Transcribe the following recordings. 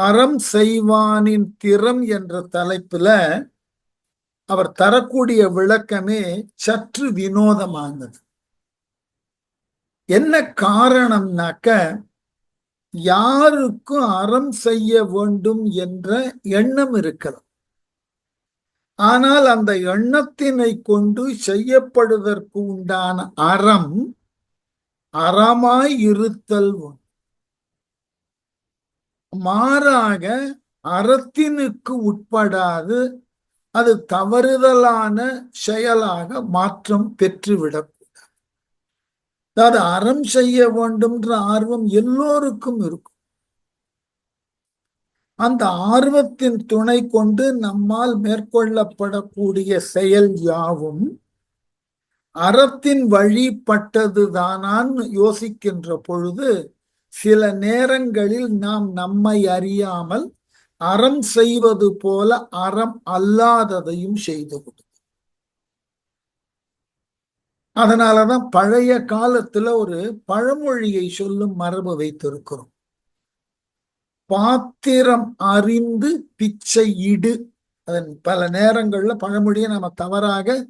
அறம் செய்வானின் திறம் என்ற தலைப்புல அவர் தரக்கூடிய விளக்கமே சற்று வினோதமானது. என்ன காரணம்னாக்க, யாருக்கும் அறம் செய்ய வேண்டும் என்ற எண்ணம் இருக்கலாம். ஆனால் அந்த எண்ணத்தினை கொண்டு செய்யப்படுவதற்கு உண்டான அறம் அறமாய் இருத்தல். மாறாக அறத்தினுக்கு உட்படாது அது தவறுதலான செயலாக மாற்றம் பெற்றுவிடக்கூடாது. அதாவது அறம் செய்ய வேண்டும்ன்ற ஆர்வம் எல்லோருக்கும் இருக்கும். அந்த ஆர்வத்தின் துணை கொண்டு நம்மால் மேற்கொள்ளப்படக்கூடிய செயல் யாவும் அறத்தின் வழிபட்டதுதானான்னு யோசிக்கின்ற பொழுது சில நேரங்களில் நாம் நம்மை அறியாமல் அறம் செய்வது போல அறம் அல்லாததையும் செய்து கொடுக்கும். அதனாலதான் பழைய காலத்துல ஒரு பழமொழியை சொல்லும் மரபு வைத்திருக்கிறோம். பாத்திரம் அறிந்து பிச்சை இடு. அதன் பல நேரங்கள்ல பழமொழியை நாம தவறாக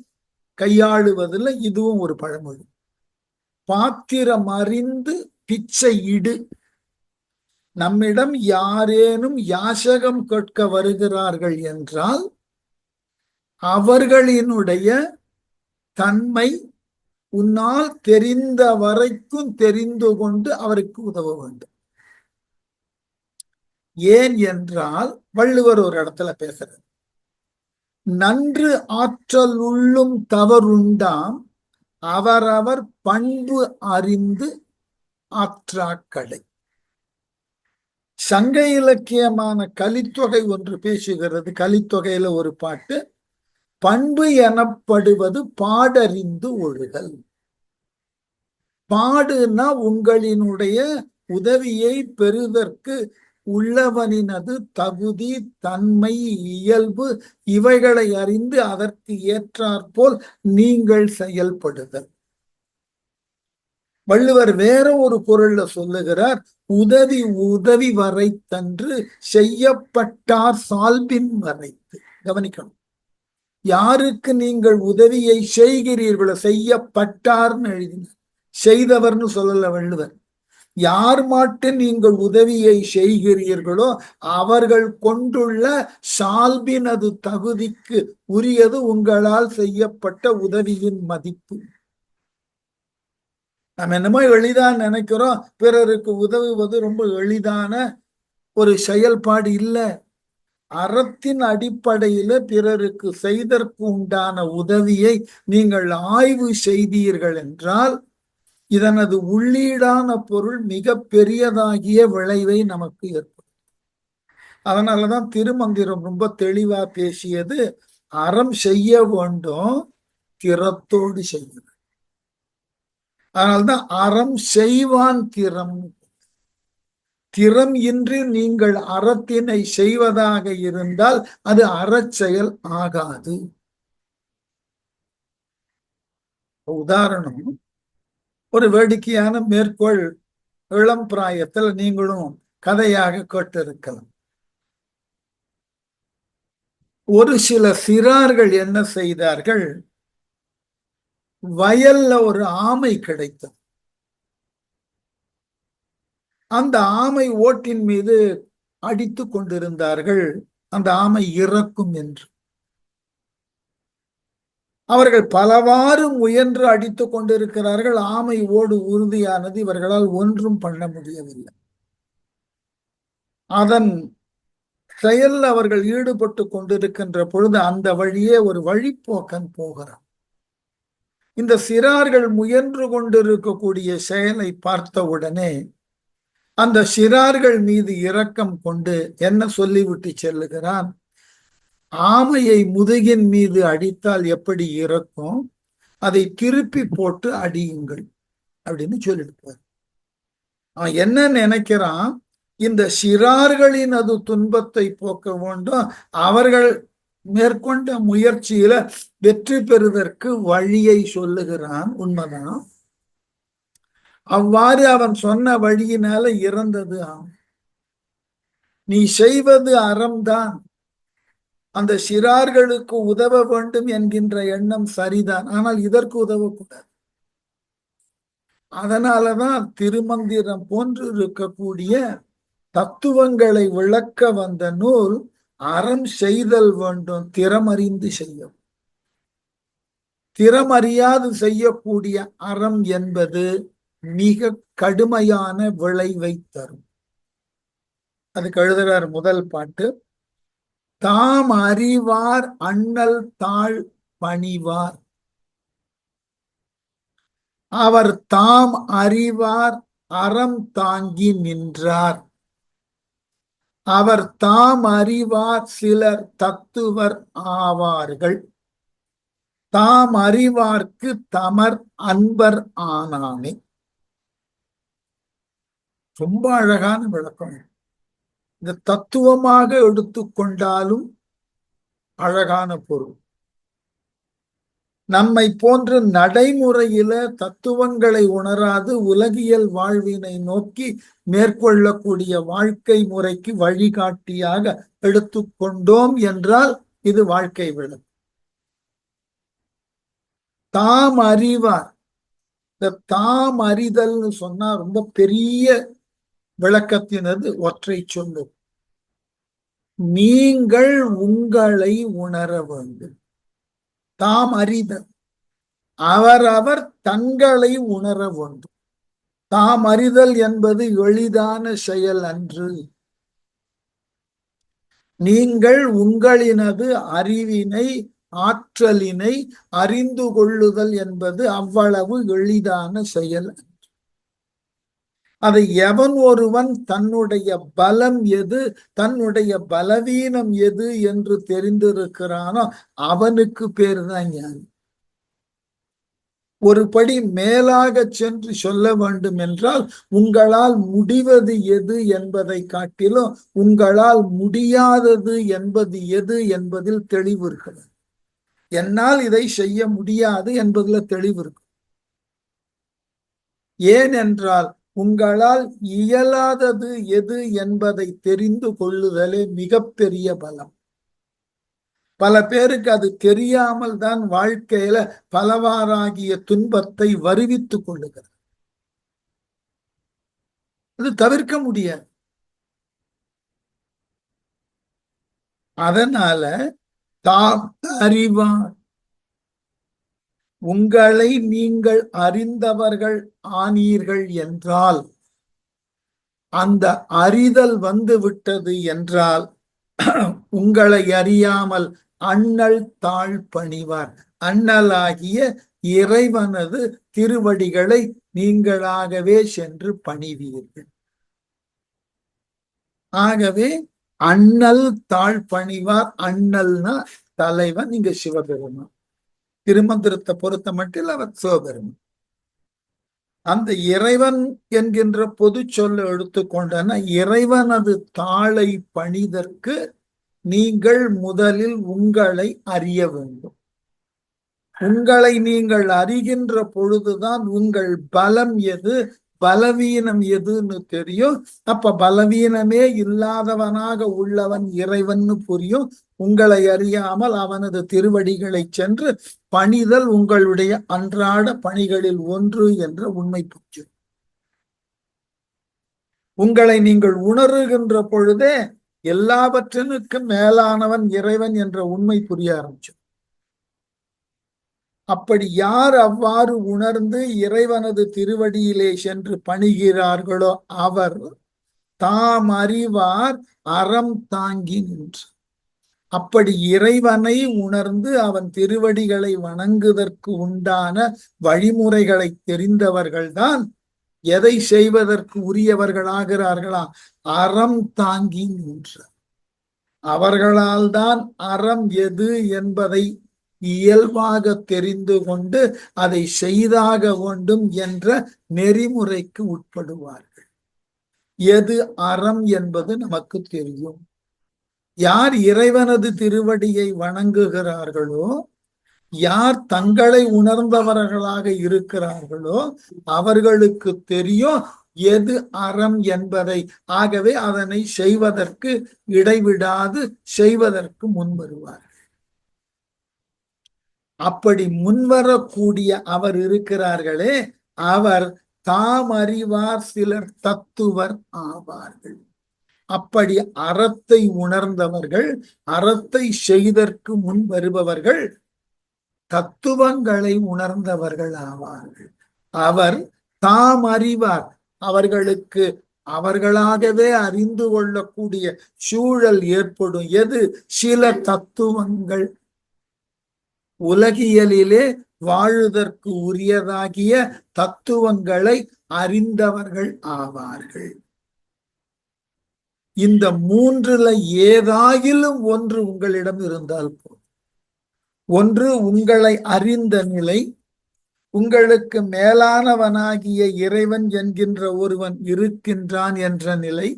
கையாளுவதில் இதுவும் ஒரு பழமொழி. பாத்திரம் அறிந்து பிச்சை இடு. நம்மிடம் யாரேனும் யாசகம் கேட்க வருகிறார்கள் என்றால் அவர்களினுடைய தன்மை உன்னால் தெரிந்த வரைக்கும் தெரிந்து கொண்டு அவருக்கு உதவ வேண்டும். ஏன் என்றால் வள்ளுவர் ஒரு இடத்துல பேசுறார், நன்று ஆற்றல் உள்ளும் தவறுண்டாம் அவரவர் பண்பு அறிந்து ஆற்றாக்கடை. சங்க இலக்கியமான கலித்தொகை ஒன்று பேசுகிறது. கலித்தொகையில ஒரு பாட்டு, பண்பு எனப்படுவது பாடறிந்து ஒழுகல். பாடுனா உங்களினுடைய உதவியை பெறுவதற்கு உள்ளவனினது தகுதி, தன்மை, இயல்பு இவைகளை அறிந்து அதற்கு ஏற்றாற்போல் நீங்கள் செயல்படுதல். வள்ளுவர் வேற ஒரு பொருள்ல சொல்லுகிறார், உதவி உதவி வரைத்தன்று செய்யப்பட்டார் சால்பின் வரைத்து. கவனிக்கணும், யாருக்கு நீங்கள் உதவியை செய்கிறீர்களோ, செய்யப்பட்டார்னு எழுதினார், செய்தவர்னு சொல்லல வள்ளுவர். யார் மாட்டு நீங்கள் உதவியை செய்கிறீர்களோ அவர்கள் கொண்டுள்ள சால்பினது தகுதிக்கு உரியது உங்களால் செய்யப்பட்ட உதவியின் மதிப்பு. நம்ம என்னமோ எளிதா நினைக்கிறோம், பிறருக்கு உதவுவது ரொம்ப எளிதான ஒரு செயல்பாடு இல்லை. அறத்தின் அடிப்படையில பிறருக்கு செய்தற்கு உண்டான உதவியை நீங்கள் ஆய்வு செய்தீர்கள் என்றால் இதனது உள்ளீடான பொருள் மிக பெரியதாகிய விளைவை நமக்கு ஏற்படும். அதனாலதான் திருமந்திரம் ரொம்ப தெளிவா பேசியது, அறம் செய்ய வேண்டும், திறத்தோடு செய்யணும். அதனால்தான் அறம் செய்வான் திறம். திறம் இன்றி நீங்கள் அறத்தினை செய்வதாக இருந்தால் அது அறச்செயல் ஆகாது. உதாரணம், ஒரு வேடிக்கையான மேற்கோள் இளம் பிராயத்தில் நீங்களும் கதையாக கேட்டிருக்கலாம். ஒரு சில சிறார்கள் என்ன செய்தார்கள், வயல்ல ஒரு ஆமை கிடைத்தது. அந்த ஆமை ஓட்டின் மீது அடித்து கொண்டிருந்தார்கள், அந்த ஆமை இறக்கும் என்று. அவர்கள் பலவாறு முயன்று அடித்து கொண்டிருக்கிறார்கள். ஆமை ஓடு உறுதியானது, இவர்களால் ஒன்றும் பண்ண முடியவில்லை. அதன் செயல் அவர்கள் ஈடுபட்டு கொண்டிருக்கின்ற பொழுது அந்த வழியே ஒரு வழிப்போக்கன் போகிறான். இந்த சிறார்கள் முயன்று கொண்டிருக்கக்கூடிய செயலை பார்த்த உடனே அந்த சிறார்கள் மீது இரக்கம் கொண்டு என்ன சொல்லிவிட்டு செல்லுகிறான், ஆமையை முதுகின் மீது அடித்தால் எப்படி இறக்கும், அதை திருப்பி போட்டு அடியுங்கள் அப்படின்னு சொல்லிட்டு அவன் என்ன நினைக்கிறான், இந்த சிறார்களின் அது துன்பத்தை போக்க வேண்டும், அவர்கள் மேற்கொண்ட முயற்சியில வெற்றி பெறுவதற்கு வழியை சொல்லுகிறான். உண்மைதான், அவ்வாறு அவன் சொன்ன வழியினால இறந்தது ஆமை. நீ செய்வது அறம்தான், அந்த சிறார்களுக்கு உதவ வேண்டும் என்கின்ற எண்ணம் சரிதான், ஆனால் இதற்கு உதவக்கூடாது. அதனாலதான் திருமந்திரம் போன்று இருக்கக்கூடிய தத்துவங்களை விளக்க வந்த நூல் அறம் செய்தல் வேண்டும், திறமறிந்து செய்யும். திறமறியாது செய்யக்கூடிய அறம் என்பது மிக கடுமையான விளைவை தரும். அதுக்கு எழுதுறார் முதல் பாட்டு, தாம் அறிவார் அண்ணல் தாழ் பணிவார். அவர் தாம் அறிவார் அறம் தாங்கி நின்றார். அவர் தாம் அறிவார் சிலர் தத்துவர் ஆவார்கள். தாம் அறிவார்க்கு தமர் அன்பர் ஆனானே. ரொம்ப அழகான விளக்கம். இந்த தத்துவமாக எடுத்துக்கொண்டாலும் அழகான பொருள். நம்மை போன்ற நடைமுறையில தத்துவங்களை உணராது உலகியல் வாழ்வினை நோக்கி மேற்கொள்ளக்கூடிய வாழ்க்கை முறைக்கு வழிகாட்டியாக எடுத்துக்கொண்டோம் என்றால் இது வாழ்க்கை விளக்கம். தாம் அறிவார். இந்த தாம் அறிதல்னு சொன்னா ரொம்ப பெரிய விளக்கத்தினது ஒற்றை சொல்லு. நீங்கள் உங்களை உணர வேண்டும். தாம் அறிதல், அவரவர் தங்களை உணர வேண்டும். தாம் அறிதல் என்பது எளிதான செயல் அன்று. நீங்கள் உங்களினது அறிவினை ஆற்றலினை அறிந்து கொள்ளுதல் என்பது அவ்வளவு எளிதான செயல். அதை எவன் ஒருவன் தன்னுடைய பலம் எது, தன்னுடைய பலவீனம் எது என்று தெரிந்திருக்கிறானோ அவனுக்கு பேர் தான் ஞானி. ஒரு படி மேலாக சென்று சொல்ல வேண்டும் என்றால், உங்களால் முடிவது எது என்பதை காட்டிலும் உங்களால் முடியாதது என்பது எது என்பதில் தெளிவு இருக்கிறது. என்னால் இதை செய்ய முடியாது என்பதுல தெளிவு இருக்கு. ஏனென்றால் உங்களால் இயலாதது எது என்பதை தெரிந்து கொள்ளுதலே மிகப்பெரிய பலம். பல பேருக்கு அது தெரியாமல் தான் வாழ்க்கையில பலவாறாகிய துன்பத்தை வருவித்துக் கொள்ளுகிறது. அது தவிர்க்க முடியாது. அதனால தாம் அறிவார். உங்களை நீங்கள் அறிந்தவர்கள் ஆனீர்கள் என்றால், அந்த அறிதல் வந்து விட்டது என்றால், உங்களை அறியாமல் அண்ணல் தாழ் பணிவார். அண்ணலாகிய இறைவனது திருவடிகளை நீங்களாகவே சென்று பணிவீர்கள். ஆகவே அண்ணல் தாழ் பணிவார். அண்ணல்னா தலைவன், இங்க சிவபெருமான். திருமந்திரத்தை பொறுத்த மட்டும் அவர் சிவபெருமான். அந்த இறைவன் என்கின்ற பொது சொல்ல எடுத்துக்கொண்டன, இறைவனது தாளை பணிதற்கு நீங்கள் முதலில் உங்களை அறிய வேண்டும். உங்களை நீங்கள் அறிகின்ற பொழுதுதான் உங்கள் பலம் எது, பலவீனம் எதுன்னு தெரியும். அப்ப பலவீனமே இல்லாதவனாக உள்ளவன் இறைவன்னு புரியும். உங்களை அறியாமல் அவனது திருவடிகளை சென்று பணிதல் உங்களுடைய அன்றாட பணிகளில் ஒன்று என்ற உண்மை புரியும். உங்களை நீங்கள் உணர்கின்ற பொழுதே எல்லாவற்றினுக்கும் மேலானவன் இறைவன் என்ற உண்மை புரிய ஆரம்பிச்சு. அப்படி யார் அவ்வாறு உணர்ந்து இறைவனது திருவடியிலே சென்று பணிகிறார்களோ அவர் தாம் அறிவார் அறம் தாங்கி நின்று. அப்படி இறைவனை உணர்ந்து அவன் திருவடிகளை வணங்குவதற்கு உண்டான வழிமுறைகளை தெரிந்தவர்கள்தான் எதை செய்வதற்கு உரியவர்களாகிறார்களா? அறம் தாங்கி நின்ற. அவர்களால் தான் அறம் எது என்பதை இயல்பாக தெரிந்து கொண்டு அதை செய்தாக வேண்டும் என்ற நெறிமுறைக்கு உட்படுவார்கள். எது அறம் என்பது நமக்கு தெரியும். யார் இறைவனது திருவடியை வணங்குகிறார்களோ, யார் தங்களை உணர்ந்தவர்களாக இருக்கிறார்களோ அவர்களுக்கு தெரியும் எது அறம் என்பதை. ஆகவே அதனை செய்வதற்கு இடைவிடாது செய்வதற்கு முன் வருவார். அப்படி முன்வரக்கூடிய அவர் இருக்கிறார்களே, அவர் தாம் அறிவார் சிலர் தத்துவர் ஆவார்கள். அப்படி அறத்தை உணர்ந்தவர்கள், அறத்தை செய்தற்கு முன் வருபவர்கள் தத்துவங்களை உணர்ந்தவர்கள் ஆவார்கள். அவர் தாம் அறிவார், அவர்களுக்கு அவர்களாகவே அறிந்து கொள்ளக்கூடிய சூழல் ஏற்படும். எது? சில தத்துவங்கள், உலகியலிலே வாழுதற்கு உரியதாகிய தத்துவங்களை அறிந்தவர்கள் ஆவார்கள். இந்த மூன்றுல ஏதாயிலும் ஒன்று உங்களிடம் இருந்தால் போதும். ஒன்று உங்களை அறிந்த நிலை, உங்களுக்கு மேலானவனாகிய இறைவன் என்கின்ற ஒருவன் இருக்கின்றான் என்ற நிலை,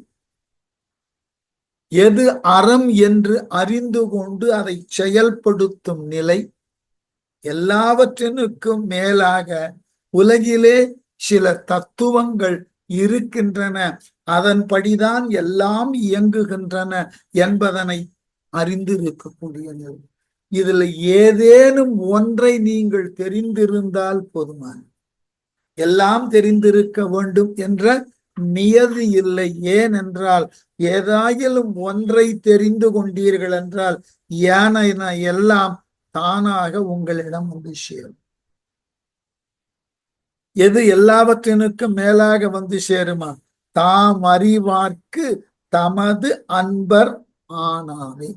எது அறம் என்று அறிந்து கொண்டு அதை செயல்படுத்தும் நிலை, எல்லாவற்றினுக்கும் மேலாக உலகிலே சில தத்துவங்கள் இருக்கின்றன, அதன்படிதான் எல்லாம் இயங்குகின்றன என்பதனை அறிந்திருக்கக்கூடிய நிலை. இதுல ஏதேனும் ஒன்றை நீங்கள் தெரிந்திருந்தால் போதுமான. எல்லாம் தெரிந்திருக்க வேண்டும் என்ற நியதி இல்லை. ஏனென்றால் ஏதாயிலும் ஒன்றை தெரிந்து கொண்டீர்கள் என்றால் ஏனைன எல்லாம் தானாக உங்களிடம் வந்து சேரும். எது எல்லாவற்றினுக்கும் மேலாக வந்து சேருமா? தாம் அறிவார்க்கு தமது அன்பர் ஆனாவே.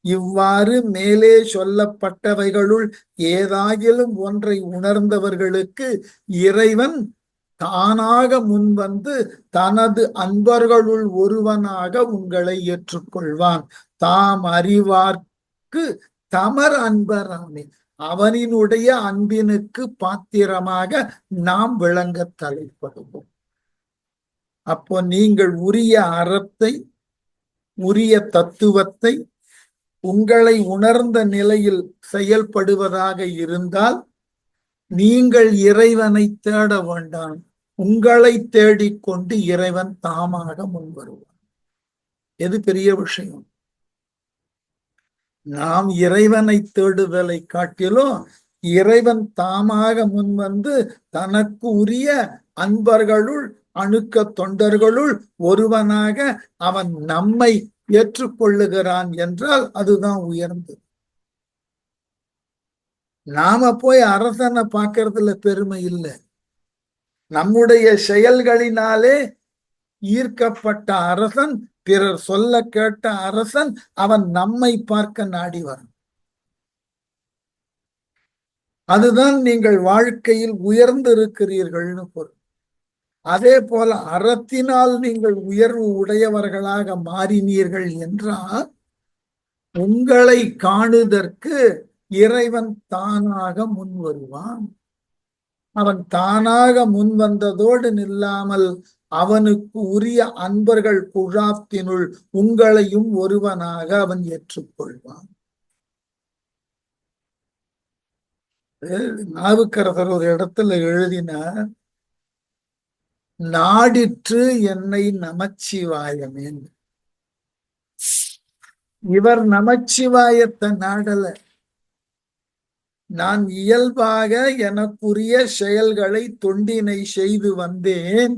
இவ்வாறு மேலே சொல்லப்பட்டவைகளுள் ஏதாகிலும் ஒன்றை உணர்ந்தவர்களுக்கு இறைவன் தானாக முன்வந்து தனது அன்பர்களுள் ஒருவனாக உங்களை ஏற்றுக்கொள்வான். தாம் அறிவார்க்கு தமர் அன்பராமே. அவனினுடைய அன்பினுக்கு பாத்திரமாக நாம் விளங்க தலைப்படுவோம். அப்போ நீங்கள் உரிய அறத்தை, உரிய தத்துவத்தை உங்களை உணர்ந்த நிலையில் செயல்படுவதாக இருந்தால் நீங்கள் இறைவனை தேட வேண்டாம், உங்களை தேடிக்கொண்டு இறைவன் தாமாக முன் வருவான். எது பெரிய விஷயம்? நாம் இறைவனை தேடுதலை காட்டிலும் இறைவன் தாமாக முன் வந்து தனக்கு உரிய அன்பர்களுள், அணுக்க தொண்டர்களுள் ஒருவனாக அவன் நம்மை ஏற்றுக்கொள்ளுகிறான் என்றால் அதுதான் உயர்ந்தது. நாம போய் அரசனை பார்க்கறதுல பெருமை இல்லை. நம்முடைய செயல்களினாலே ஈர்க்கப்பட்ட அரசன், பிறர் சொல்ல கேட்ட அரசன், அவன் நம்மை பார்க்க நாடி வரும். அதுதான் நீங்கள் வாழ்க்கையில் உயர்ந்திருக்கிறீர்கள்னு பொருள். அதே போல அறத்தினால் நீங்கள் உயர்வு உடையவர்களாக மாறினீர்கள் என்றால் உங்களை காணுதற்கு இறைவன் தானாக முன் வருவான். அவன் தானாக முன் வந்ததோடு நில்லாமல் அவனுக்கு உரிய அன்பர்கள் குழாத்தினுள் உங்களையும் ஒருவனாக அவன் ஏற்றுக்கொள்வான். நாவுக்கரசர் ஒரு இடத்துல எழுதினார், நாடிற்று என்னை நமச்சிவாயமே. இவர் நமச்சிவாயத்தை நாடல, நான் இயல்பாக எனக்குரிய செயல்களை தொண்டினை செய்து வந்தேன்,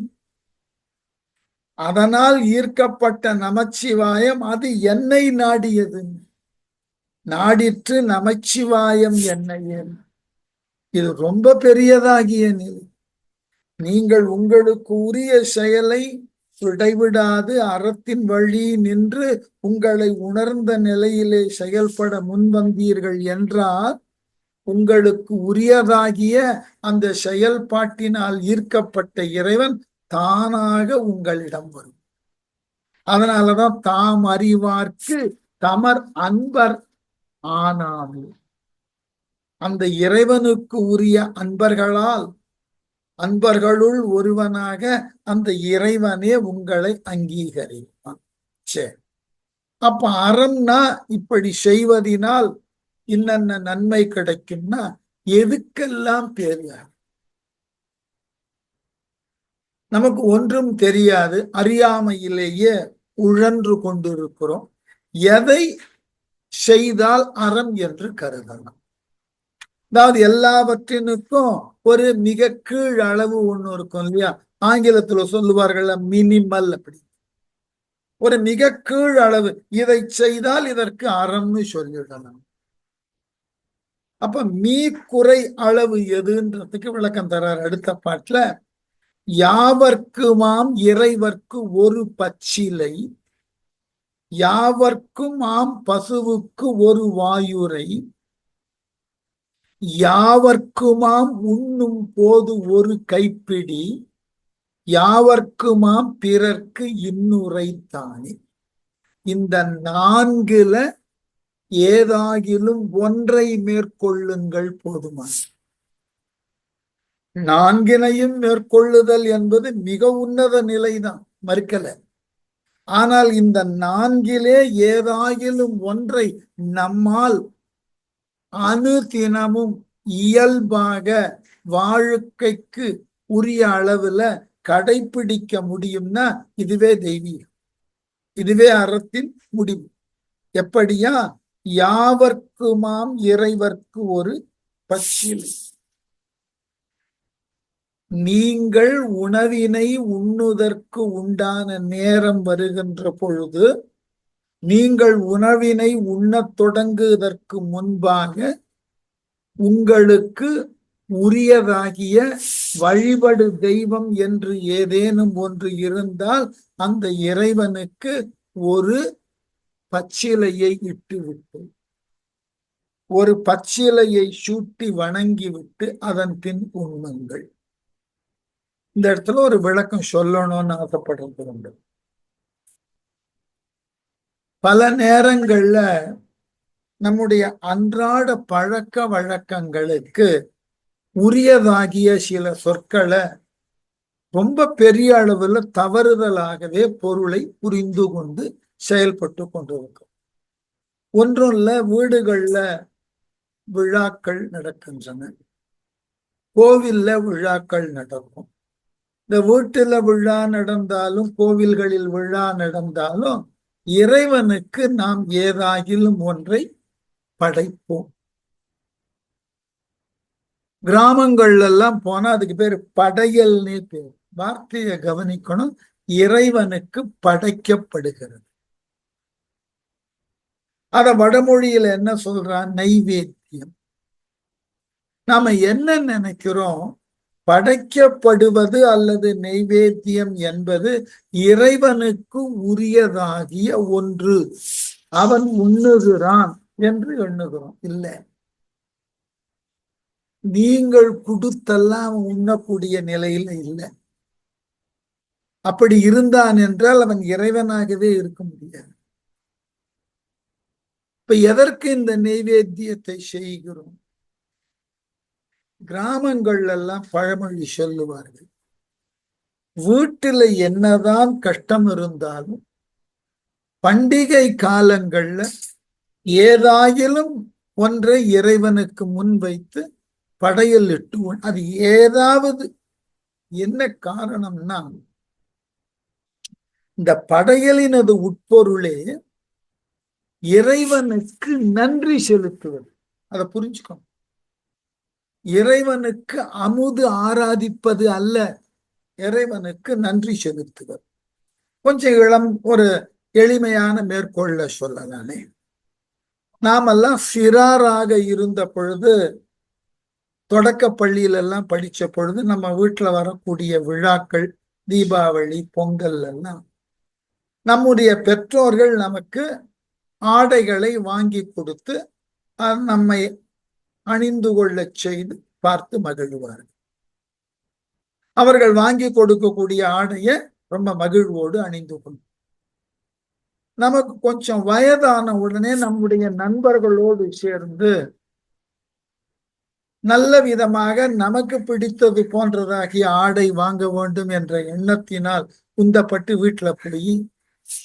அதனால் ஈர்க்கப்பட்ட நமச்சிவாயம் அது என்னை நாடியது. நாடிற்று நமச்சிவாயம் என்னையே. இது ரொம்ப பெரியதாகிய நிலை. நீங்கள் உங்களுக்கு உரிய செயலை இடைவிடாது அறத்தின் வழி நின்று உங்களை உணர்ந்த நிலையிலே செயல்பட முன்வந்தீர்கள் என்றால் உங்களுக்கு உரியதாகிய அந்த செயல்பாட்டினால் ஈர்க்கப்பட்ட இறைவன் தானாக உங்களிடம் வரும். அதனாலதான் தாம் அறிவார்க்கு தமர் அன்பர் ஆனாமே. அந்த இறைவனுக்கு உரிய அன்பர்களால், அன்பர்களுள் ஒருவனாக அந்த இறைவனே உங்களை அங்கீகரிப்பான். சரி, அப்ப அறம்னா இப்படி செய்வதினால் இன்னென்ன நன்மை கிடைக்கும்னா எதுக்கெல்லாம் பேரு? நமக்கு ஒன்றும் தெரியாது, அறியாமையிலேயே உழன்று கொண்டிருக்கிறோம். எதை செய்தால் அறம் என்று கருதலாம்? அதாவது எல்லாவற்றினுக்கும் ஒரு மிக கீழ் அளவு ஒண்ணு இருக்கும் இல்லையா? ஆங்கிலத்துல சொல்லுவார்கள் மினிமல். அப்படி ஒரு மிக கீழ் அளவு, இதை செய்தால் இதற்கு அறம்னு சொல்லிடலாம். அப்ப குறை அளவு எதுன்றதுக்கு விளக்கம் தர்றார் அடுத்த பாட்டுல. யாவர்க்குமாம் இறைவர்க்கு ஒரு பச்சிலை, யாவர்க்கும் ஆம் பசுவுக்கு ஒரு வாயுரை, யாவர்க்குமாம் உண்ணும் போது ஒரு கைப்பிடி, யாவர்க்குமாம் பிறர்க்கு இன்னுரைத்தானே. இந்த நான்குல ஏதாகிலும் ஒன்றை மேற்கொள்ளுங்கள் போதுமான. நான்கினையும் மேற்கொள்ளுதல் என்பது மிக உன்னத நிலைதான், மறுக்கல. ஆனால் இந்த நான்கிலே ஏதாகிலும் ஒன்றை நம்மால் அனுதினமும் இயல்பாக வாழ்க்கைக்கு உரிய அளவுல கடைபிடிக்க முடியும்னா இதுவே தெய்வீகம், இதுவே அறத்தின் முடிவு. எப்படியா? யாவர்க்குமாம் இறைவர்க்கு ஒரு பச்சிலை. நீங்கள் உணவினை உண்ணுதற்கு உண்டான நேரம் வருகின்ற பொழுது, நீங்கள் உணவினை உண்ணத் தொடங்குவதற்கு முன்பாக உங்களுக்கு உரியதாகிய வழிபடு தெய்வம் என்று ஏதேனும் ஒன்று இருந்தால் அந்த இறைவனுக்கு ஒரு பச்சிலையை இட்டுவிட்டு, ஒரு பச்சிலையை சூட்டி வணங்கிவிட்டு அதன் பின் உண்ணுங்கள். இந்த இடத்துல ஒரு விளக்கம் சொல்லணும்னு ஆசைப்படுறது உண்டு. பல நேரங்கள்ல நம்முடைய அன்றாட பழக்க வழக்கங்களுக்கு உரியதாகிய சில சொற்களை ரொம்ப பெரிய அளவுல தவறுதலாகவே பொருளை புரிந்து கொண்டு செயல்பட்டு கொண்டிருக்கும். ஒன்றும் இல்ல, வீடுகள்ல விழாக்கள் நடக்கின்றன, கோவில்ல விழாக்கள் நடக்கும். இந்த வீட்டுல விழா நடந்தாலும் கோவில்களில் விழா நடந்தாலும் இறைவனுக்கு நாம் ஏதாகிலும் ஒன்றை படைப்போம். கிராமங்கள்ல எல்லாம் போனா அதுக்கு பேரு படையல்னே பேர். வார்த்தையை கவனிக்கணும். இறைவனுக்கு படைக்கப்படுகிறது. அத வடமொழியில என்ன சொல்றான்? நைவேத்தியம். நாம என்ன நினைக்கிறோம்? படைக்கப்படுவது அல்லது நைவேத்தியம் என்பது இறைவனுக்கு உரியதாகிய ஒன்று, அவன் உண்ணுகிறான் என்று எண்ணுகிறோம். இல்லை, நீங்கள் கொடுத்தெல்லாம் உண்ணக்கூடிய நிலையில இல்லை. அப்படி இருந்தான் என்றால் அவன் இறைவனாகவே இருக்க முடியாது. இப்ப எதற்கு இந்த நைவேத்தியத்தை செய்கிறோம்? கிராமங்கள்ல எல்லாம் பழமொழி சொல்லுவார்கள், வீட்டுல என்னதான் கஷ்டம் இருந்தாலும் பண்டிகை காலங்கள்ல ஏதாயிலும் ஒன்றை இறைவனுக்கு முன் வைத்து படையல் இட்டு, அது ஏதாவது என்ன காரணம்னா இந்த படையலினது உட்பொருளே இறைவனுக்கு நன்றி செலுத்துவது. அதை புரிஞ்சுக்கணும். இறைவனுக்கு அமுது ஆராதிப்பது அல்ல, இறைவனுக்கு நன்றி செலுத்துவது. கொஞ்சம் ஒரு எளிமையான மேற்கொள்ள சொல்லலானே. நாமெல்லாம் சிறாராக இருந்த பொழுது, தொடக்க பள்ளியிலெல்லாம் படிச்ச பொழுது, நம்ம வீட்டுல வரக்கூடிய விழாக்கள், தீபாவளி, பொங்கல் எல்லாம் நம்முடைய பெற்றோர்கள் நமக்கு ஆடைகளை வாங்கி கொடுத்து நம்மை அணிந்து கொள்ள செய்து பார்த்து மகிழ்வார்கள். அவர்கள் வாங்கி கொடுக்கக்கூடிய ஆடையை ரொம்ப மகிழ்வோடு அணிந்து கொள்ளும். நமக்கு கொஞ்சம் வயதான உடனே நம்முடைய நண்பர்களோடு சேர்ந்து நல்ல விதமாக நமக்கு பிடித்தது போன்றதாகிய ஆடை வாங்க வேண்டும் என்ற எண்ணத்தினால் உந்தப்பட்டு வீட்டுல போய்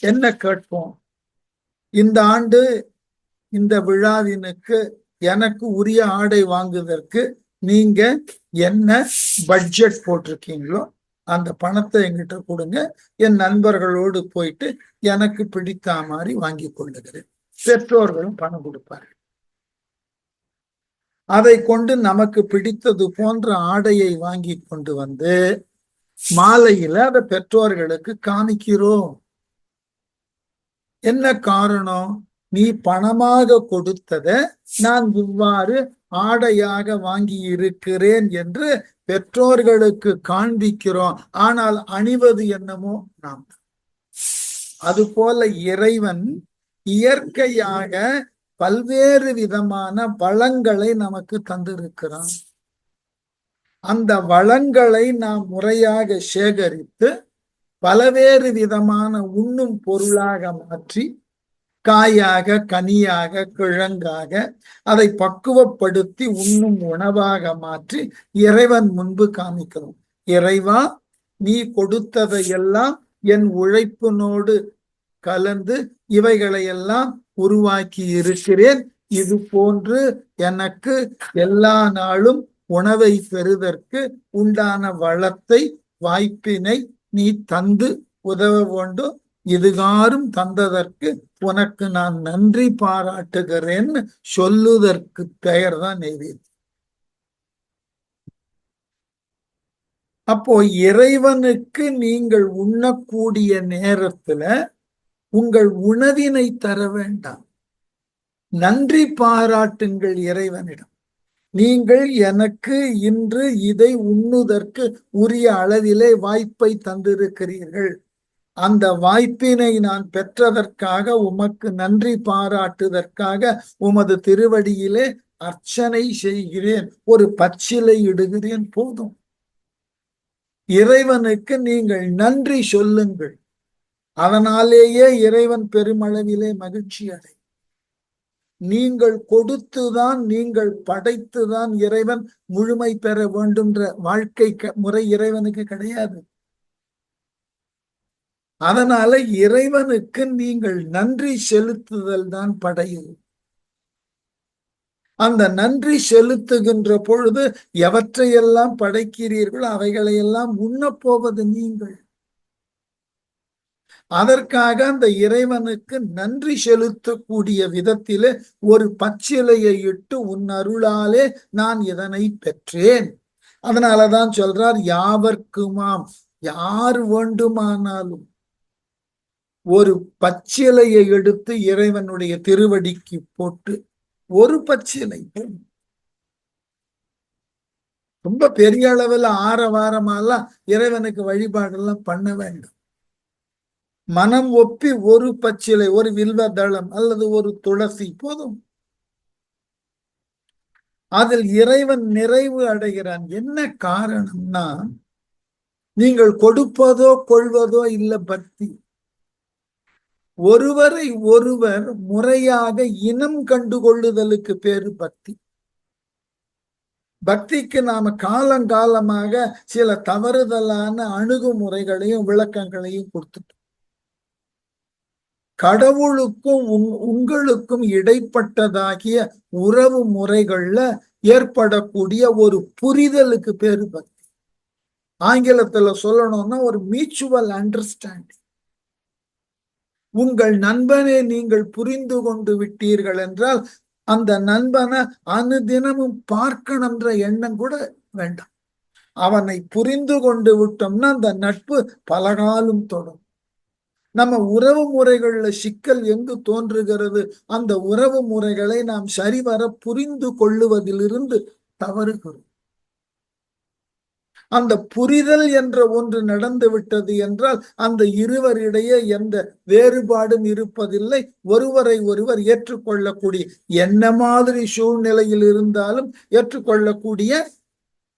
என்ன கேட்போம்? இந்த ஆண்டு இந்த விழாவினுக்கு எனக்கு உரிய ஆடை வாங்குவதற்கு நீங்க என்ன பட்ஜெட் போட்டிருக்கீங்களோ அந்த பணத்தை என்கிட்ட கொடுங்க, என் நண்பர்களோடு போயிட்டு எனக்கு பிடித்த மாதிரி வாங்கி கொள்ளுகிறேன். பெற்றோர்களும் பணம் கொடுப்பார்கள். அதை கொண்டு நமக்கு பிடித்தது போன்ற ஆடையை வாங்கி கொண்டு வந்து மாலையில அதை பெற்றோர்களுக்கு காமிக்கிறோம். என்ன காரணம்? நீ பணமாக கொடுத்தத நான் இவ்வாறு ஆடையாக வாங்கி இருக்கிறேன் என்று பெற்றோர்களுக்கு காண்பிக்கிறோம். ஆனால் அணிவது என்னமோ நாம். அதுபோல இறைவன் இயற்கையாக பல்வேறு விதமான வளங்களை நமக்கு தந்திருக்கிறான். அந்த வளங்களை நாம் முறையாக சேகரித்து பலவேறு விதமான உண்ணும் பொருளாக மாற்றி, காயாக, கனியாக, கிழங்காக அதை பக்குவப்படுத்தி உண்ணும் உணவாக மாற்றி இறைவன் முன்பு காமிக்கிறோம். இறைவா, நீ கொடுத்ததையெல்லாம் என் உழைப்பினோடு கலந்து இவைகளையெல்லாம் உருவாக்கி இருக்கிறேன். இது போன்று எனக்கு எல்லா நாளும் உணவை பெறுவதற்கு உண்டான வளத்தை, வாய்ப்பினை நீ தந்து உதவ வேண்டும். இதுகாரும் தந்ததற்கு உனக்கு நான் நன்றி பாராட்டுகிறேன்னு சொல்லுவதற்கு பெயர் தான் நைவேத்தியம். அப்போ இறைவனுக்கு நீங்கள் உண்ணக்கூடிய நேரத்துல உங்கள் உணவினை தர வேண்டாம், நன்றி பாராட்டுங்கள் இறைவனிடம். நீங்கள் எனக்கு இன்று இதை உண்ணுதற்கு உரிய அளவிலே வாய்ப்பை தந்திருக்கிறீர்கள். அந்த வாய்ப்பினை நான் பெற்றதற்காக உமக்கு நன்றி பாராட்டுவதற்காக உமது திருவடியிலே அர்ச்சனை செய்கிறேன், ஒரு பச்சிலை இடுகிறேன், போதும். இறைவனுக்கு நீங்கள் நன்றி சொல்லுங்கள். அதனாலேயே இறைவன் பெருமளவிலே மகிழ்ச்சி அடை. நீங்கள் கொடுத்துதான், நீங்கள் படைத்துதான் இறைவன் முழுமை பெற வேண்டும்ன்ற வாழ்க்கை முறை இறைவனுக்கு கிடையாது. அதனால இறைவனுக்கு நீங்கள் நன்றி செலுத்துதல் தான் படையல். அந்த நன்றி செலுத்துகின்ற பொழுது எவற்றையெல்லாம் படைக்கிறீர்களோ அவைகளையெல்லாம் உண்ணப்போவது நீங்கள். அதற்காக அந்த இறைவனுக்கு நன்றி செலுத்தக்கூடிய விதத்திலே ஒரு பச்சிலையை இட்டு உன் அருளாலே நான் இதனை பெற்றேன். அதனாலதான் சொல்றார், யாவர்க்குமாம், யார் வேண்டுமானாலும் ஒரு பச்சிலையை எடுத்து இறைவனுடைய திருவடிக்கு போட்டு, ஒரு பச்சிலை, ரொம்ப பெரிய அளவில் ஆரவாரமாலாம் இறைவனுக்கு வழிபாடெல்லாம் பண்ண வேண்டும். மனம் ஒப்பி ஒரு பச்சிலை, ஒரு வில்வ தளம் அல்லது ஒரு துளசி போதும். அதில் இறைவன் நிறைவு அடைகிறான். என்ன காரணம்னா, நீங்கள் கொடுப்பதோ கொள்வதோ இல்ல பக்தி. ஒருவரை ஒருவர் முறையாக இனம் கண்டுகொள்ளுதலுக்கு பேரு பக்தி. பக்திக்கு நாம காலங்காலமாக சில தவறுதலான அணுகுமுறைகளையும் விளக்கங்களையும் கொடுத்துட்டோம். கடவுளுக்கும் உங்களுக்கும் இடைப்பட்டதாகிய உறவு முறைகள்ல ஏற்படக்கூடிய ஒரு புரிதலுக்கு பேரு பக்தி. ஆங்கிலத்துல சொல்லணும்னா ஒரு மியூச்சுவல் அண்டர்ஸ்டாண்டிங். உங்கள் நண்பனை நீங்கள் புரிந்து கொண்டு விட்டீர்கள் என்றால் அந்த நண்பனை அனுதினமும் பார்க்கணும்ன்ற எண்ணம் கூட வேண்டாம். அவனை புரிந்து கொண்டு விட்டோம்னா அந்த நட்பு பலகாலம் தொடரும். நம்ம உறவு முறைகள்ல சிக்கல் எங்கு தோன்றுகிறது? அந்த உறவு முறைகளை நாம் சரிவர புரிந்து கொள்ளுவதிலிருந்து தவறுகிறோம். அந்த புரிதல் என்ற ஒன்று நடந்து விட்டது என்றால் அந்த இருவரிடையே எந்த வேறுபாடும் இருப்பதில்லை. ஒருவரை ஒருவர் ஏற்றுக்கொள்ளக்கூடிய, என்ன மாதிரி சூழ்நிலையில் இருந்தாலும் ஏற்றுக்கொள்ளக்கூடிய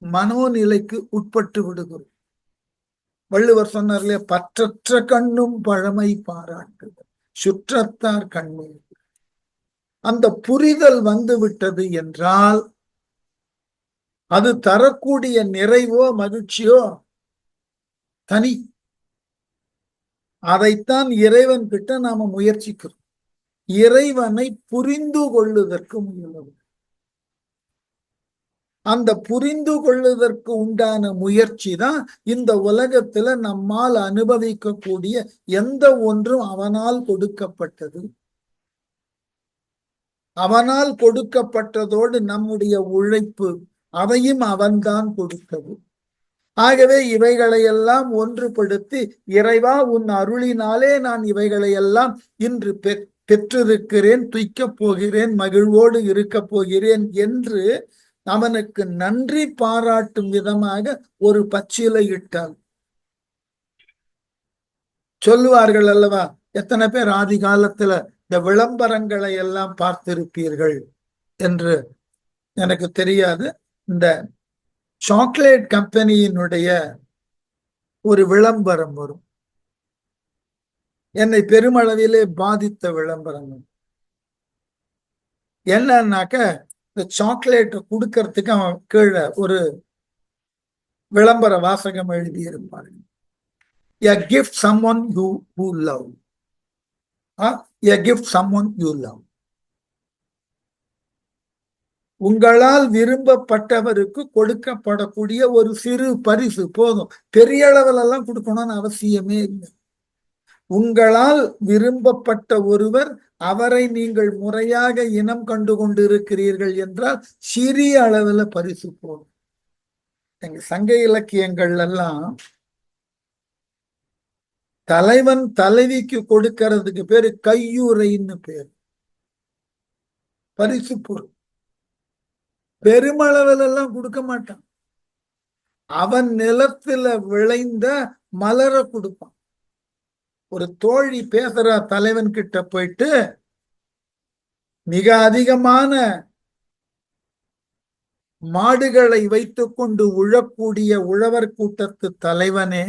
மனோநிலைக்கு உட்பட்டு விடுகிறோம். வள்ளுவர் சொன்னார்லே, பற்றற்ற கண்ணும் பழமை பாராட்டுதல், சுற்றத்தார் கண்ணே. அந்த புரிதல் வந்து விட்டது என்றால் அது தரக்கூடிய நிறைவோ மகிழ்ச்சியோ தனி. அதைத்தான் இறைவன் கிட்ட நாம முயற்சிக்கிறோம். இறைவனை புரிந்து கொள்ளுதற்கு முயலும். அந்த புரிந்து கொள்வதற்கு உண்டான முயற்சி தான் இந்த உலகத்துல நம்மால் அனுபவிக்கக்கூடிய எந்த ஒன்றும் அவனால் கொடுக்கப்பட்டது. அவனால் கொடுக்கப்பட்டதோடு நம்முடைய உழைப்பு அதையும் அவன்தான் கொடுத்தது. ஆகவே இவைகளையெல்லாம் ஒன்றுபடுத்தி இறைவா உன் அருளினாலே நான் இவைகளையெல்லாம் இன்று பெற்றிருக்கிறேன், துய்க்கப் போகிறேன், மகிழ்வோடு இருக்கப் போகிறேன் என்று அவனுக்கு நன்றி பாராட்டும் விதமாக ஒரு பச்சிலை இட்டாள். சொல்லுவார்கள் அல்லவா, எத்தனை பேர் ஆதி காலத்துல இந்த விளம்பரங்களை எல்லாம் பார்த்திருப்பீர்கள் என்று எனக்கு தெரியாது. இந்த சாக்லேட் கம்பெனியினுடைய ஒரு விளம்பரம் வரும், என்னை பெருமளவிலே பாதித்த விளம்பரம். என்னன்னாக்க இந்த சாக்லேட் கொடுக்கறதுக்கு அவன் கீழே ஒரு விளம்பர வாசகம் எழுதியிருப்பார்கள். A gift someone you love. A gift someone you love. உங்களால் விரும்பப்பட்டவருக்கு கொடுக்கப்படக்கூடிய ஒரு சிறு பரிசு போதும். பெரிய அளவில் எல்லாம் கொடுக்கணும்னு அவசியமே இல்லை. உங்களால் விரும்பப்பட்ட ஒருவர், அவரை நீங்கள் முறையாக இனம் கண்டு கொண்டிருக்கிறீர்கள் என்றால் சிறிய அளவில் பரிசு போதும். எங்க சங்க இலக்கியங்கள் எல்லாம் தலைவன் தலைவிக்கு கொடுக்கிறதுக்கு பேரு கையுறைன்னு பேர், பரிசு பொருள். பெருமளவில் எல்லாம் கொடுக்க மாட்டான். அவன் நிலத்துல விளைந்த மலர கொடுப்பான். ஒரு தோழி பேசுற தலைவன் கிட்ட போயிட்டு, மிக அதிகமான மாடுகளை வைத்துக் கொண்டு உழக்கூடிய உழவர் கூட்டத்து தலைவனே,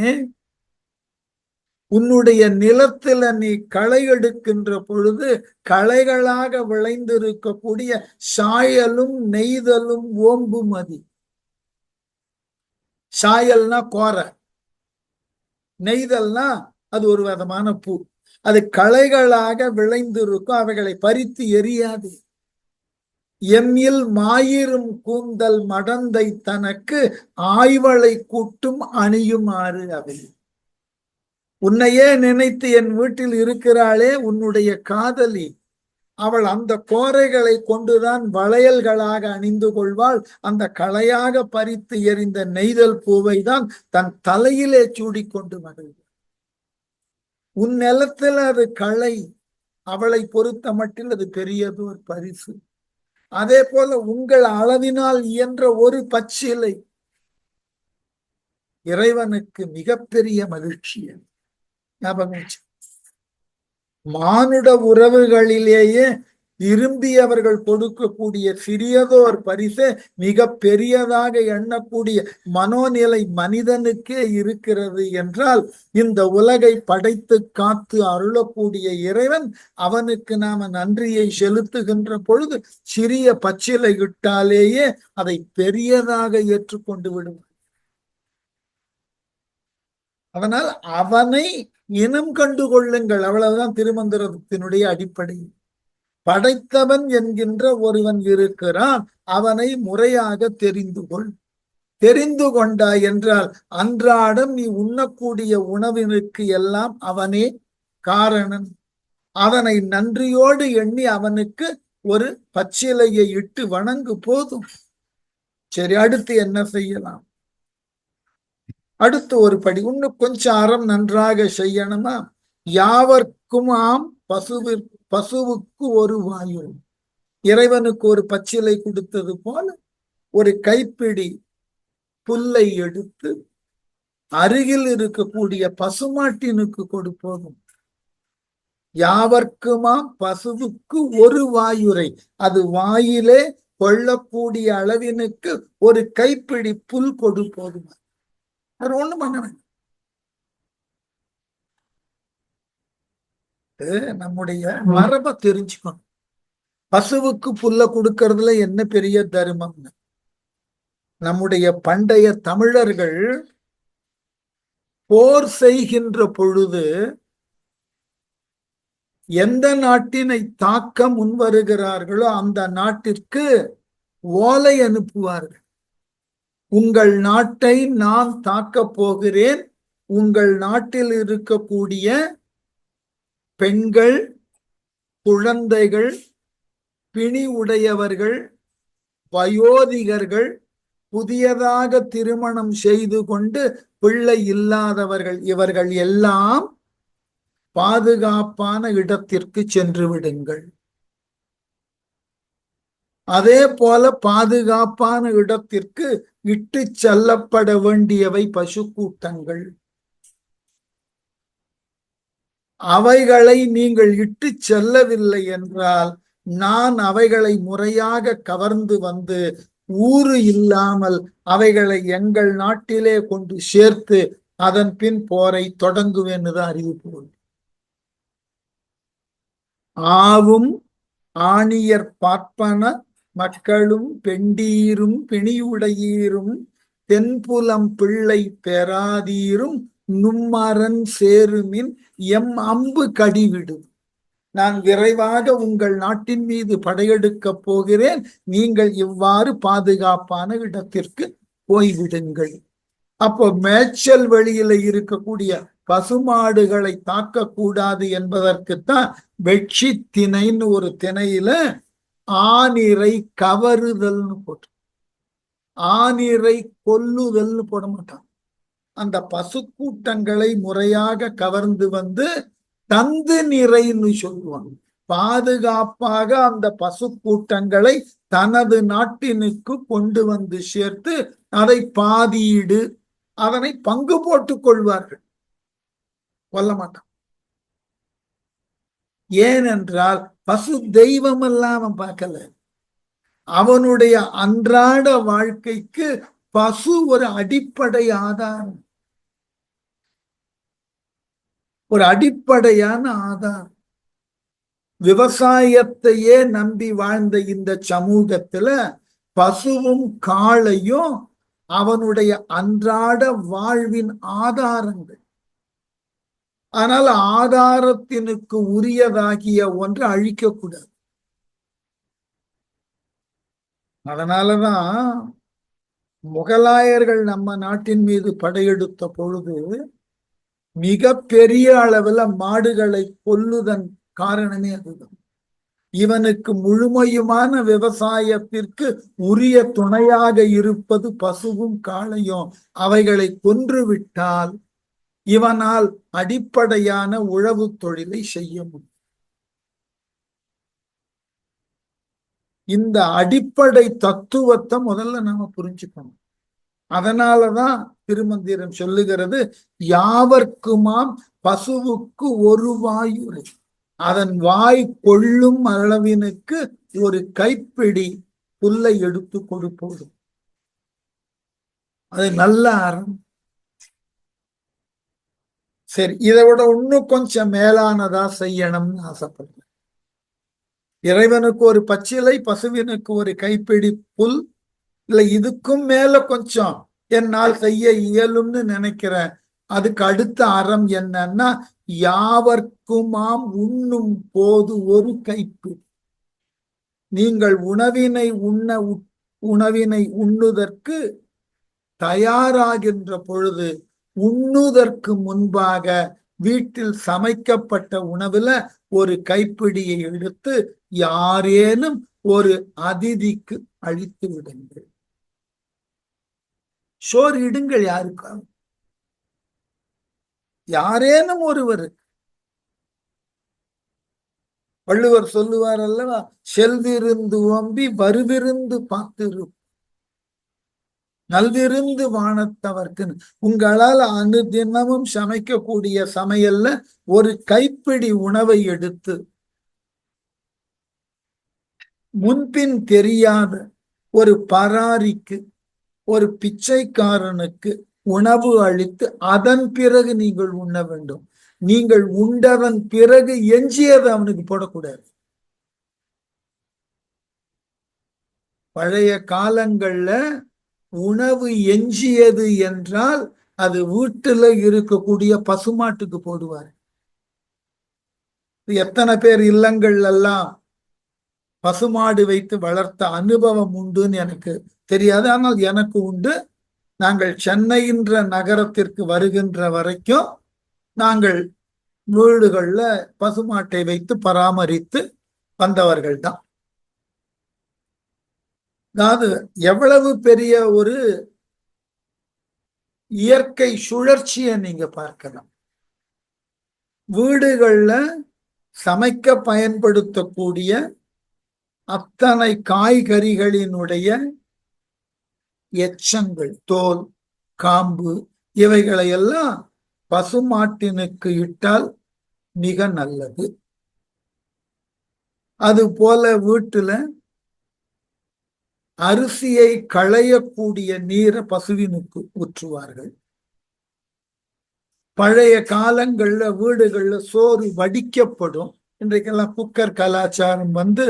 உன்னுடைய நிலத்துல நீ களை எடுக்கின்ற பொழுது களைகளாக விளைந்திருக்கக்கூடிய சாயலும் நெய்தலும் ஓம்புமதி. சாயல்னா கோரை, நெய்தல்னா அது ஒரு விதமான பூ. அது களைகளாக விளைந்திருக்கும், அவைகளை பறித்து எரியாது. எம்மில் மாயிரும் கூந்தல் மடந்தை தனக்கு ஆய்வளை கூட்டும் அணியுமாறு அவை. உன்னையே நினைத்து என் வீட்டில் இருக்கிறாளே உன்னுடைய காதலி, அவள் அந்த கோரைகளை கொண்டுதான் வளையல்களாக அணிந்து கொள்வாள். அந்த களையாக பறித்து எறிந்த நெய்தல் பூவை தான் தன் தலையிலே சூடிக்கொண்டு மகிழ்வாள். உன் நிலத்தில் அது களை, அவளை பொறுத்த மட்டில் அது பெரியது ஒரு பரிசு. அதே போல உங்கள் அளவினால் இயன்ற ஒரு பச்சிலை இறைவனுக்கு மிகப்பெரிய மகிழ்ச்சி. மானுட உறவுகளிலேயே விரும்பி அவர்கள் கொடுக்கக்கூடிய சிறியதோர் பரிசு மிக பெரியதாக எண்ணக்கூடிய மனோநிலை மனிதனுக்கே இருக்கிறது என்றால், இந்த உலகை படைத்து காத்து அருளக்கூடிய இறைவன், அவனுக்கு நாம நன்றியை செலுத்துகின்ற பொழுது சிறிய பச்சிலை இட்டாலேயே அதை பெரியதாக ஏற்றுக்கொண்டு விடுவார். அதனால் அவனை இனம் கண்டு கொள்ளுங்கள், அவ்வளவுதான் திருமந்திரத்தினுடைய அடிப்படை. படைத்தவன் என்கின்ற ஒருவன் இருக்கிறான், அவனை முறையாக தெரிந்து கொள். தெரிந்து கொண்டாய் என்றால் அன்றாடம் நீ உண்ணக்கூடிய உணவினுக்கு எல்லாம் அவனே காரணன். அவனை நன்றியோடு எண்ணி அவனுக்கு ஒரு பச்சிலையை இட்டு வணங்கு, போதும். சரி, அடுத்து என்ன செய்யலாம்? அடுத்து ஒரு படி, இன்னும் கொஞ்சம் அறம் நன்றாக செய்யணுமா? யாவர்க்கும் ஆம் பசுவுக்கு ஒரு வாயு. இறைவனுக்கு ஒரு பச்சிலை கொடுத்தது போல ஒரு கைப்பிடி புல்லை எடுத்து அருகில் இருக்கக்கூடிய பசுமாட்டினுக்கு கொடுப்போதும். யாவர்க்குமாம் பசுவுக்கு ஒரு வாயுரை, அது வாயிலே கொள்ளக்கூடிய அளவினுக்கு ஒரு கைப்பிடி புல் கொடுப்போதும். அது ஒண்ணும் பண்ண வேண்டாம். நம்முடைய மரபை தெரிஞ்சுக்கணும். பசுவுக்கு புல்ல கொடுக்கறதுல என்ன பெரிய தர்மம்னு. நம்முடைய பண்டைய தமிழர்கள் போர் செய்கின்ற பொழுது எந்த நாட்டினை தாக்க முன் வருகிறார்களோ அந்த நாட்டிற்கு ஓலை அனுப்புவார்கள். உங்கள் நாட்டை நான் தாக்கப் போகிறேன். உங்கள் நாட்டில் இருக்கக்கூடிய பெண்கள், குழந்தைகள், பிணி உடையவர்கள், வயோதிகர்கள், புதியதாக திருமணம் செய்து கொண்டு பிள்ளை இல்லாதவர்கள், இவர்கள் எல்லாம் பாதுகாப்பான இடத்திற்கு சென்று விடுங்கள். அதே போல பாதுகாப்பான இடத்திற்கு இட்டு செல்லப்பட வேண்டியவை பசு கூட்டங்கள். அவைகளை நீங்கள் இட்டு செல்லவில்லை என்றால் நான் அவைகளை முறையாக கவர்ந்து வந்து ஊறு இல்லாமல் அவைகளை எங்கள் நாட்டிலே கொண்டு சேர்த்து அதன் பின் போரை தொடங்குவேன் அறிவிப்பு. ஆவும் ஆணியர் பார்ப்பன மக்களும் பெண்டீரும் பிணியுடையீரும் தென்புலம் பிள்ளை பெறாதீரும் நும்மரன் சேருமின் எம் அம்பு கடிவிடும். நான் விரைவாக உங்கள் நாட்டின் மீது படையெடுக்கப் போகிறேன். நீங்கள் இவ்வாறு பாதுகாப்பான இடத்திற்கு போய்விடுங்கள். அப்போ மேய்ச்சல் வெளியில இருக்கக்கூடிய பசுமாடுகளை தாக்கக்கூடாது என்பதற்குத்தான் வெட்சி திணைன்னு ஒரு திணையில ஆனிரை கவருதல்னு போட்டு, ஆனிரை கொல்லுதல்னு போட மாட்டான். அந்த பசு கூட்டங்களை முறையாக கவர்ந்து வந்து தந்து நிறைன்னு சொல்லுவாங்க. பாதுகாப்பாக அந்த பசு கூட்டங்களை தனது நாட்டினுக்கு கொண்டு வந்து சேர்த்து அதை பாதியீடு, அதனை பங்கு போட்டுக் கொள்வார்கள், கொல்ல மாட்டான். ஏனென்றால் பசு தெய்வம் எல்லாம் அவன் பார்க்கல. அவனுடைய அன்றாட வாழ்க்கைக்கு பசு ஒரு அடிப்படை ஆதாரம், ஒரு அடிப்படையான ஆதாரம். விவசாயத்தையே நம்பி வாழ்ந்த இந்த சமூகத்துல பசுவும் காளையும் அவனுடைய அன்றாட வாழ்வின் ஆதாரங்கள். ஆனால் ஆதாரத்தினுக்கு உரியதாகிய ஒன்று அழிக்கக்கூடாது. அதனாலதான் முகலாயர்கள் நம்ம நாட்டின் மீது படையெடுத்த பொழுது மிக பெரிய அளவுல மாடுகளை கொல்லுதன் காரணமே அதுதான். இவனுக்கு முழுமையுமான விவசாயத்திற்கு உரிய துணையாக இருப்பது பசுவும் காளையும். அவைகளை கொன்றுவிட்டால் இவனால் அடிப்படையான உழவு தொழிலை செய்ய முடியும். இந்த அடிப்படை தத்துவத்தை முதல்ல நாம புரிஞ்சுக்கணும். அதனாலதான் திருமந்திரம் சொல்லுகிறது, யாவர்க்குமாம் பசுவுக்கு ஒரு வாயுரை, அதன் வாய் கொள்ளும் அளவினுக்கு ஒரு கைப்பிடி புல்லை எடுத்து கொடுப்போது. அது நல்ல அறம். சரி, இதை விட இன்னும் கொஞ்சம் மேலானதா செய்யணும்னு ஆசைப்படுறேன். இறைவனுக்கு ஒரு பச்சிலை, பசுவினுக்கு ஒரு கைப்பிடி புல், இல்ல இதுக்கும் மேல கொஞ்சம் என்னால் செய்ய இயலும்னு நினைக்கிறேன். அதுக்கு அடுத்த அறம் என்னன்னா, யாவர்க்குமாம் உண்ணும் போது ஒரு கைப்பிடி. நீங்கள் உணவினை உண்ணுதற்கு தயாராகின்ற பொழுது உண்ணுதற்கு முன்பாக வீட்டில் சமைக்கப்பட்ட உணவுல ஒரு கைப்பிடியை எடுத்து யாரேனும் ஒரு அதிதிக்கு அழித்து விடுங்கள். சோறு இடுங்கள் யாருக்கா, யாரேனும் ஒருவருக்கு. வள்ளுவர் சொல்லுவார் அல்லவா, செல்விருந்து ஓம்பி வருவிருந்து பார்த்திருக்கும் நல்விருந்து வானத்தவர்க்கு. உங்களால் அனுதினமும் சமைக்கக்கூடிய சமையல்ல ஒரு கைப்பிடி உணவை எடுத்து முன்பின் தெரியாத ஒரு பராரிக்கு, ஒரு பிச்சைக்காரனுக்கு உணவு அளித்து அதன் பிறகு நீங்கள் உண்ண வேண்டும். நீங்கள் உண்டதன் பிறகு எஞ்சியது அவனுக்கு போடக்கூடாது. பழைய காலங்கள்ல உணவு எஞ்சியது என்றால் அது வீட்டுல இருக்கக்கூடிய பசுமாட்டுக்கு போடுவார். எத்தனை பேர் இல்லங்கள் எல்லாம் பசுமாடு வைத்து வளர்த்த அனுபவம் உண்டுன்னு எனக்கு தெரியாது, ஆனால் எனக்கு உண்டு. நாங்கள் சென்னை என்ற நகரத்திற்கு வருகின்ற வரைக்கும் நாங்கள் வீடுகள்ல பசுமாட்டை வைத்து பராமரித்து வந்தவர்கள் தான். அதாவது எவ்வளவு பெரிய ஒரு இயற்கை சுழற்சியை நீங்க பார்க்கலாம். வீடுகள்ல சமைக்க பயன்படுத்தக்கூடிய அத்தனை காய்கறிகளினுடைய எச்சங்கள், தோல், காம்பு இவைகளை எல்லாம் பசுமாட்டினுக்கு இட்டால் மிக நல்லது. அது போல வீட்டுல அரிசியை களையக்கூடிய நீரை பசுவினுக்கு ஊற்றுவார்கள். பழைய காலங்கள்ல வீடுகள்ல சோறு வடிக்கப்படும். இன்றைக்கெல்லாம் குக்கர் கலாச்சாரம் வந்து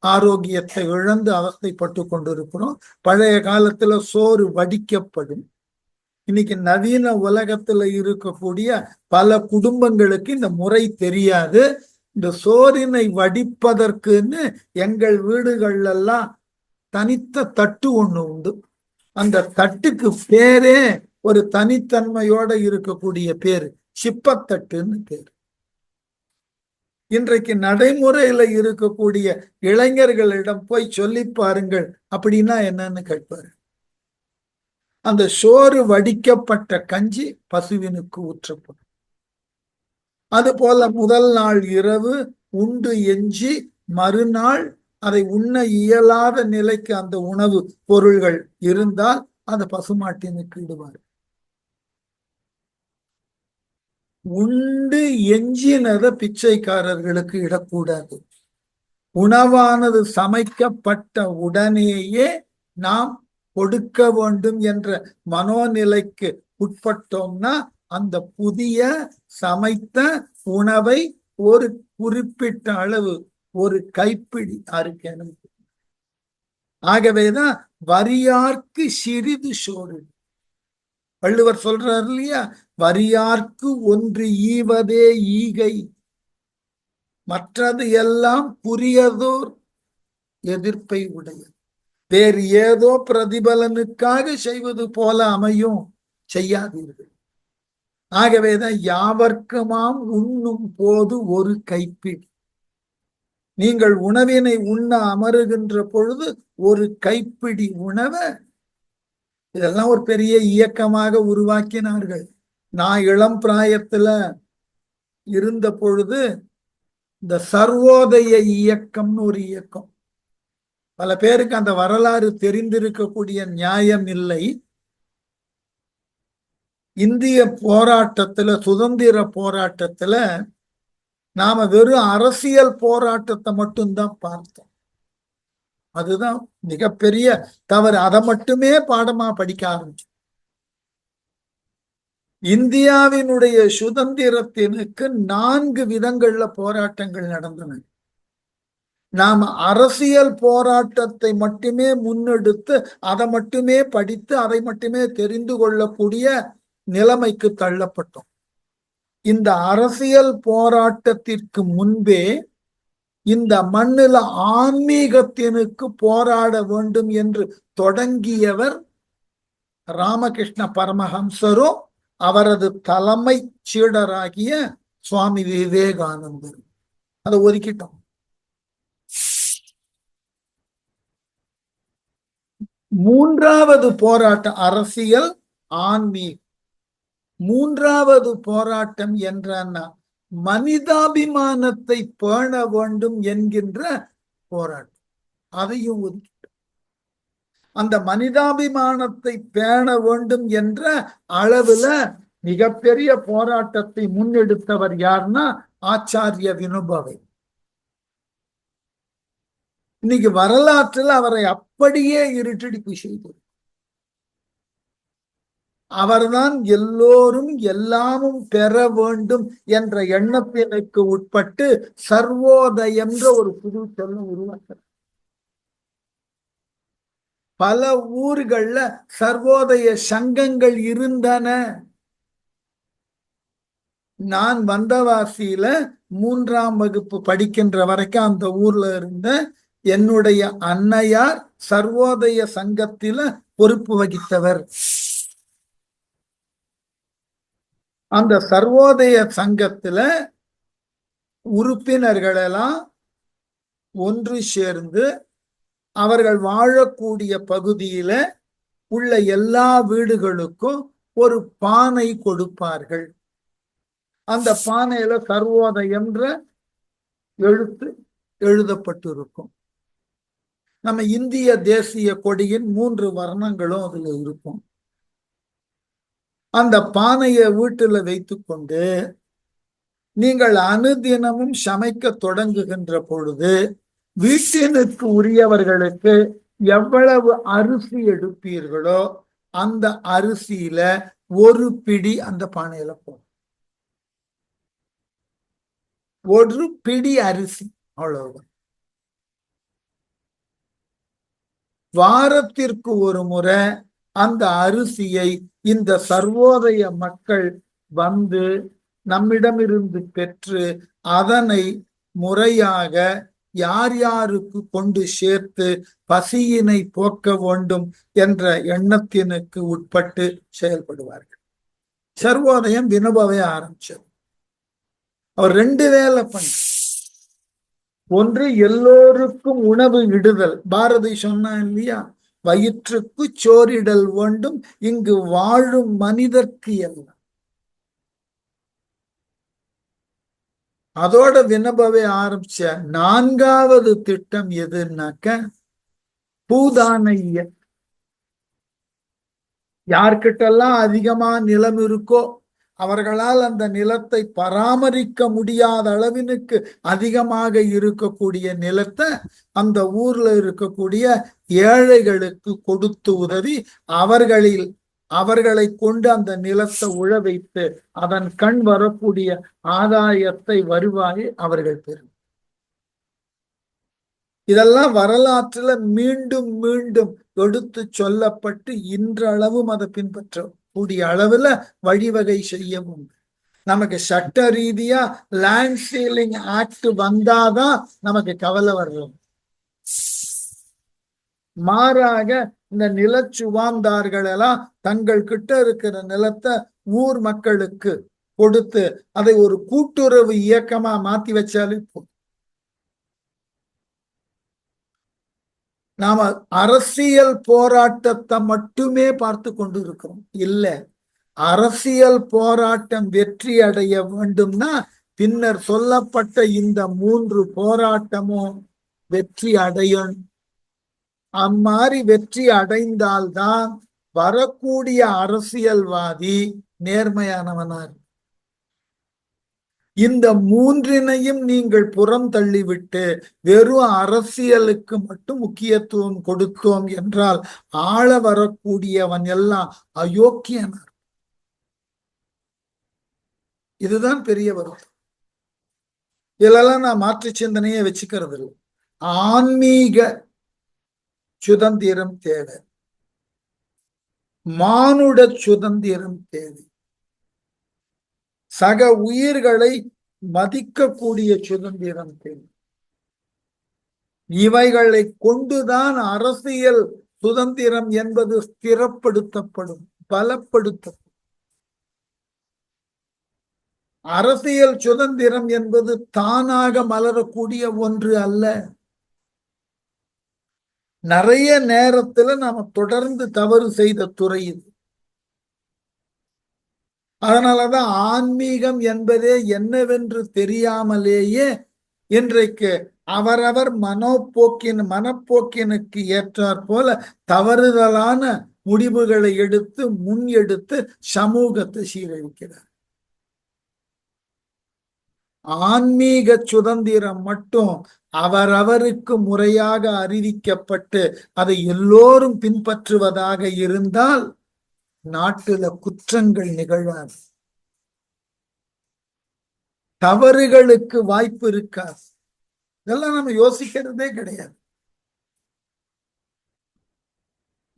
ஆரோக்கியத்தை இழந்து அவஸ்தைப்பட்டு கொண்டிருக்கிறோம். பழைய காலத்துல சோறு வடிக்கப்படும். இன்னைக்கு நவீன உலகத்துல இருக்கக்கூடிய பல குடும்பங்களுக்கு இந்த முறை தெரியாது. இந்த சோறினை வடிப்பதற்குன்னு எங்கள் வீடுகள்லாம் தனித்த தட்டு ஒண்ணு உண்டு. அந்த தட்டுக்கு பேரே ஒரு தனித்தன்மையோட இருக்கக்கூடிய பேரு சிப்பத்தட்டுன்னு பேரு. இன்றைக்கு நடைமுறையில இருக்கக்கூடிய இளைஞர்களிடம் போய் சொல்லி பாருங்கள், அப்படின்னா என்னன்னு கேட்பாரு. அந்த சோறு வடிக்கப்பட்ட கஞ்சி பசுவினுக்கு ஊற்றப்படும். அது போல முதல் நாள் இரவு உண்டு எஞ்சி மறுநாள் அதை உண்ண இயலாத நிலைக்கு அந்த உணவு பொருள்கள் இருந்தால் அந்த பசுமாட்டினுக்கு இடுவார். உண்டு எஞ்சினத பிச்சைக்காரர்களுக்கு இடக்கூடாது. உணவானது சமைக்கப்பட்ட உடனேயே நாம் கொடுக்க வேண்டும் என்ற மனோநிலைக்கு உட்பட்டோம்னா அந்த புதிய சமைத்த உணவை ஒரு குறிப்பிட்ட அளவு, ஒரு கைப்பிடி அறுக்கணும். ஆகவேதான் வரியார்க்கு சிறிது சோறு. வள்ளுவர் சொல்றார் இல்லையா, வரியார்க்கு ஒன்று ஈவதே ஈகை, மற்றது எல்லாம் புரியதோர் எதிர்ப்பை உடையது. வேறு ஏதோ பிரதிபலனுக்காக செய்வது போல அமையும், செய்யாதீர்கள். ஆகவேதான் யாவர்க்குமாம் உண்ணும் போது ஒரு கைப்பிடி. நீங்கள் உணவினை உண்ண அமருகின்ற பொழுது ஒரு கைப்பிடி உணவை, இதெல்லாம் ஒரு பெரிய இயக்கமாக உருவாக்கினார்கள். நான் இளம் பிராயத்துல இருந்த பொழுது இந்த சர்வோதய இயக்கம்னு ஒரு இயக்கம், பல பேருக்கு அந்த வரலாறு தெரிந்திருக்கக்கூடிய நியாயம் இல்லை. இந்திய போராட்டத்துல, சுதந்திர போராட்டத்துல நாம வெறும் அரசியல் போராட்டத்தை மட்டும்தான் பார்த்தோம். அதுதான் மிகப்பெரிய தவறு. அதை மட்டுமே பாடமா படிக்க ஆரம்பிச்சோம். இந்தியாவினுடைய சுதந்திரத்தினுக்கு 4 விதங்கள்ல போராட்டங்கள் நடந்தன. நாம் அரசியல் போராட்டத்தை மட்டுமே முன்னெடுத்து அதை மட்டுமே படித்து அதை மட்டுமே தெரிந்து கொள்ளக்கூடிய நிலைமைக்கு தள்ளப்பட்டோம். இந்த அரசியல் போராட்டத்திற்கு முன்பே இந்த மண்ணில ஆன்மீகத்தினுக்கு போராட வேண்டும் என்று தொடங்கியவர் ராமகிருஷ்ண பரமஹம்சரும் அவரது தலைமை சீடராகிய சுவாமி விவேகானந்தர். அதை ஒதுக்கிட்டோம். மூன்றாவது போராட்டம் அரசியல் ஆன்மீகம். மூன்றாவது போராட்டம் என்றான்னா மனிதாபிமானத்தை பேண வேண்டும் என்கின்ற போராட்டம். அதையும் ஒதுக்கிட்டோம். அந்த மனிதாபிமானத்தை பேண வேண்டும் என்ற அளவுல மிகப்பெரிய போராட்டத்தை முன்னெடுத்தவர் யாருன்னா ஆச்சாரிய வினோபாவை. இன்னைக்கு வரலாற்றில் அவரை அப்படியே இருட்டடிப்பு செய்தார். அவர்தான் எல்லோரும் எல்லாமும் பெற வேண்டும் என்ற எண்ணத்திற்கு உட்பட்டு சர்வோதயம் என்ற ஒரு புது சொல்ல உருவாக்கிறார். பல ஊர்கள்ல சர்வோதய சங்கங்கள் இருந்தன. நான் வந்தவாசியில 3ஆம் வகுப்பு படிக்கின்ற வரைக்கும் அந்த ஊர்ல இருந்த என்னுடைய அன்னையார் சர்வோதய சங்கத்தில பொறுப்பு வகித்தவர். அந்த சர்வோதய சங்கத்துல உறுப்பினர்களெல்லாம் ஒன்று சேர்ந்து அவர்கள் வாழக்கூடிய பகுதியில உள்ள எல்லா வீடுகளுக்கும் ஒரு பானை கொடுப்பார்கள். அந்த பானையில சர்வோதயம்ன்ற எழுத்து எழுதப்பட்டிருக்கும். நம்ம இந்திய தேசிய கொடியின் 3 வர்ணங்களும் அதுல இருக்கும். அந்த பானையை வீட்டுல வைத்துக்கொண்டு நீங்கள் அனுதினமும் சமைக்க தொடங்குகின்ற பொழுது வீட்டினுக்கு உரியவர்களுக்கு எவ்வளவு அரிசி எடுப்பீர்களோ அந்த அரிசியில ஒரு பிடி அந்த பானையில போடும். ஒரு பிடி அரிசி, அவ்வளவு. வாரத்திற்கு ஒரு முறை அந்த அரிசியை இந்த சர்வோதய மக்கள் வந்து நம்மிடமிருந்து பெற்று அதனை முறையாக யார் யாருக்கு கொண்டு சேர்த்து பசியினை போக்க வேண்டும் என்ற எண்ணத்தினுக்கு உட்பட்டு செயல்படுவார்கள். சர்வோதயம் வினோபாவை ஆரம்பிச்சது. அவர் 2 வேலை பண்ண. ஒன்று, எல்லோருக்கும் உணவு இடுதல். பாரதி சொன்னா இல்லையா, வயிற்றுக்கு சோறிடல் வேண்டும் இங்கு வாழும் மனிதர்க்கு எல்லாம். அதோட வினோபாவை ஆரம்பிச்ச 4வது திட்டம் எதுனாக்க பூதானைய. யார்கிட்டெல்லாம் அதிகமா நிலம் இருக்கோ அவர்களால் அந்த நிலத்தை பராமரிக்க முடியாத அளவினுக்கு அதிகமாக இருக்கக்கூடிய நிலத்தை அந்த ஊர்ல இருக்கக்கூடிய ஏழைகளுக்கு கொடுத்து உதவி அவர்களை கொண்டு அந்த நிலத்தை உழ வைத்து அதன் கண் வரக்கூடிய ஆதாயத்தை வருவாயை அவர்கள் பெறும். இதெல்லாம் வரலாற்றுல மீண்டும் மீண்டும் எடுத்து சொல்லப்பட்டு இன்றளவும் அதை பின்பற்றக்கூடிய அளவுல வழிவகை செய்யவும். நமக்கு சட்ட ரீதியா லேண்ட் சீலிங் ஆக்ட் வந்தாதான் நமக்கு கவலை வரும். மாறாக இந்த நிலச்சுவாந்தார்கள் எல்லாம் தங்கள் கிட்ட இருக்கிற நிலத்தை ஊர் மக்களுக்கு கொடுத்து அதை ஒரு கூட்டுறவு இயக்கமா மாத்தி வச்சாலே போதும். நாம அரசியல் போராட்டத்தை மட்டுமே பார்த்து கொண்டு இருக்கிறோம். இல்ல, அரசியல் போராட்டம் வெற்றி அடைய வேண்டும்னா பின்னர் சொல்லப்பட்ட இந்த 3 போராட்டமும் வெற்றி அடையும். அம்மாதிரி வெற்றி அடைந்தால்தான் வரக்கூடிய அரசியல்வாதி நேர்மையானவனார். இந்த 3னையும் நீங்கள் புறம் தள்ளிவிட்டு வெறும் அரசியலுக்கு மட்டும் முக்கியத்துவம் கொடுத்தோம் என்றால் ஆள வரக்கூடியவன் எல்லாம் அயோக்கியனார். இதுதான் பெரிய வருத்தம். இதெல்லாம் நான் மாற்று சிந்தனையை வச்சுக்கிறது இல்லை. ஆன்மீக சுதந்திரம் தேவை, மானுட சுதந்திரம் தேவை, சக உயிர்களை மதிக்கக்கூடிய சுதந்திரம் தேவை. இவைகளை கொண்டுதான் அரசியல் சுதந்திரம் என்பது ஸ்திரப்படுத்தப்படும், பலப்படுத்தப்படும். அரசியல் சுதந்திரம் என்பது தானாக மலரக்கூடிய ஒன்று அல்ல. நிறைய நேரத்துல நாம தொடர்ந்து தவறு செய்த துறை இது. அதனாலதான் ஆன்மீகம் என்பதே என்னவென்று தெரியாமலேயே இன்றைக்கு அவரவர் மனப்போக்கினுக்கு ஏற்றாற் போல தவறுதலான முடிவுகளை எடுத்து சமூகத்தை சீரழிக்கிறார். ஆன்மீக சுதந்திரம் மட்டும் அவரவருக்கு முறையாக அறிவிக்கப்பட்டு அதை எல்லோரும் பின்பற்றுவதாக இருந்தால் நாட்டுல குற்றங்கள் நிகழாது, தவறுகளுக்கு வாய்ப்பு இருக்காது. இதெல்லாம் நம்ம யோசிக்கிறதே கிடையாது.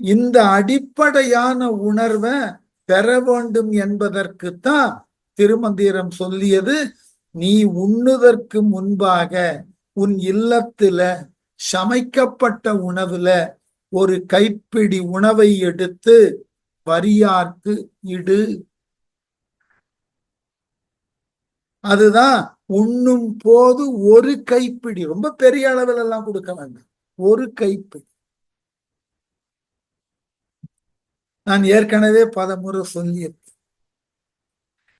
இந்த அடிப்படையான உணர்வை பெற வேண்டும் என்பதற்குத்தான் திருமந்திரம் சொல்லியது, நீ உண்ணுதற்கு முன்பாக உன் இல்லத்துல சமைக்கப்பட்ட உணவுல ஒரு கைப்பிடி உணவை எடுத்து வறியார்க்கு இடு. அதுதான் உண்ணும் போது ஒரு கைப்பிடி, ரொம்ப பெரிய அளவில் எல்லாம் கொடுக்க வேண்டாம், ஒரு கைப்பிடி. நான் ஏற்கனவே பலமுறை சொல்லியிருக்கேன்,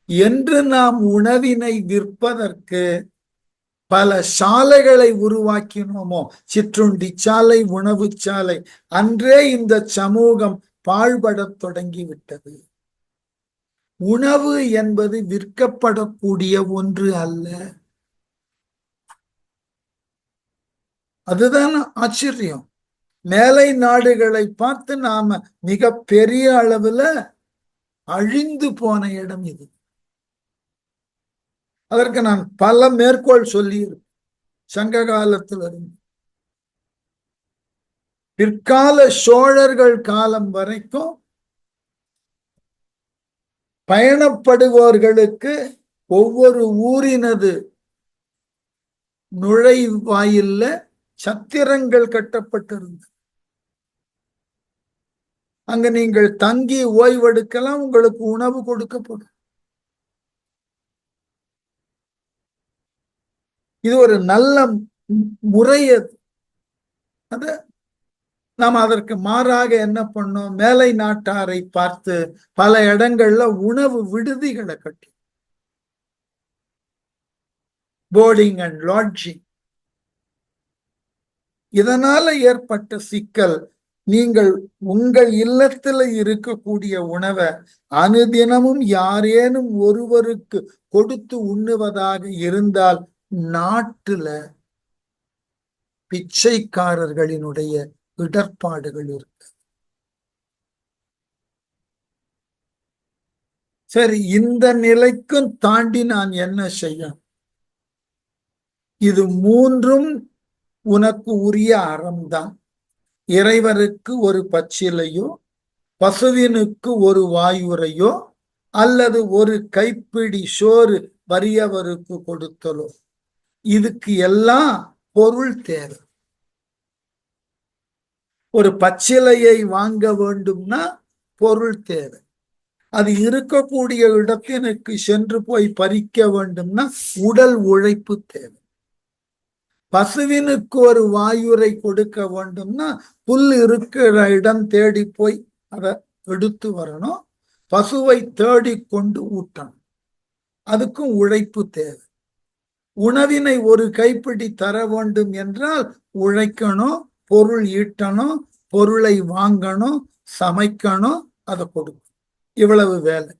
என்று நாம் உணவினை விற்பதற்கு பல சாலைகளை உருவாக்கினோமோ, சிற்றுண்டி சாலை, உணவு சாலை, அன்றே இந்த சமூகம் பாழ்படத் தொடங்கிவிட்டது. உணவு என்பது விற்கப்படக்கூடிய ஒன்று அல்ல. அதுதான் ஆச்சரியம். மேலை நாடுகளை பார்த்து நாம மிக பெரிய அளவுல அழிந்து போன இடம் இது. அதற்கு நான் பல மேற்கோள் சொல்லியிருக்கேன். சங்க காலத்திலிருந்து பிற்கால சோழர்கள் காலம் வரைக்கும் பயணப்படுவோர்களுக்கு ஒவ்வொரு ஊரினது நுழைவாயில்ல சத்திரங்கள் கட்டப்பட்டிருந்தது. அங்க நீங்கள் தங்கி ஓய்வெடுக்கலாம், உங்களுக்கு உணவு கொடுக்கப்படும். இது ஒரு நல்ல முறை. அது நாம் அதற்கு மாறாக என்ன பண்ணோம், மேலை நாட்டாரை பார்த்து பல இடங்கள்ல உணவு விடுதிகளை கட்டி, போர்டிங் அண்ட் லாட்ஜிங். இதனால ஏற்பட்ட சிக்கல், நீங்கள் உங்கள் இல்லத்துல இருக்கக்கூடிய உணவை அனுதினமும் யாரேனும் ஒருவருக்கு கொடுத்து உண்ணுவதாக இருந்தால் நாட்டுல பிச்சைக்காரர்களினுடைய இடர்பாடுகள் இருக்கு. சரி, இந்த நிலைக்கும் தாண்டி நான் என்ன செய்ய? இது மூன்றும் உனக்கு உரிய அறம்தான். இறைவருக்கு ஒரு பச்சிலையோ, பசுவினுக்கு ஒரு வாயுரையோ, அல்லது ஒரு கைப்பிடி சோறு வறியவருக்கு கொடுத்தலோ, இதுக்கு எல்லாம் பொருள் தேவை. ஒரு பச்சிலையை வாங்க வேண்டும்னா பொருள் தேவை. அது இருக்கக்கூடிய இடத்தினுக்கு சென்று போய் பறிக்க வேண்டும்னா உடல் உழைப்பு தேவை. பசுவினுக்கு ஒரு வாயுரை கொடுக்க வேண்டும்னா புல் இருக்கிற இடம் தேடி போய் அதை எடுத்து வரணும், பசுவை தேடி கொண்டு ஊட்டணும், அதுக்கும் உழைப்பு தேவை. உணவினை ஒரு கைப்பிடி தர வேண்டும் என்றால் உழைக்கணும், பொருள் ஈட்டணும், பொருளை வாங்கணும், சமைக்கணும், அதை கொடுக்கணும். இவ்வளவு வேலை.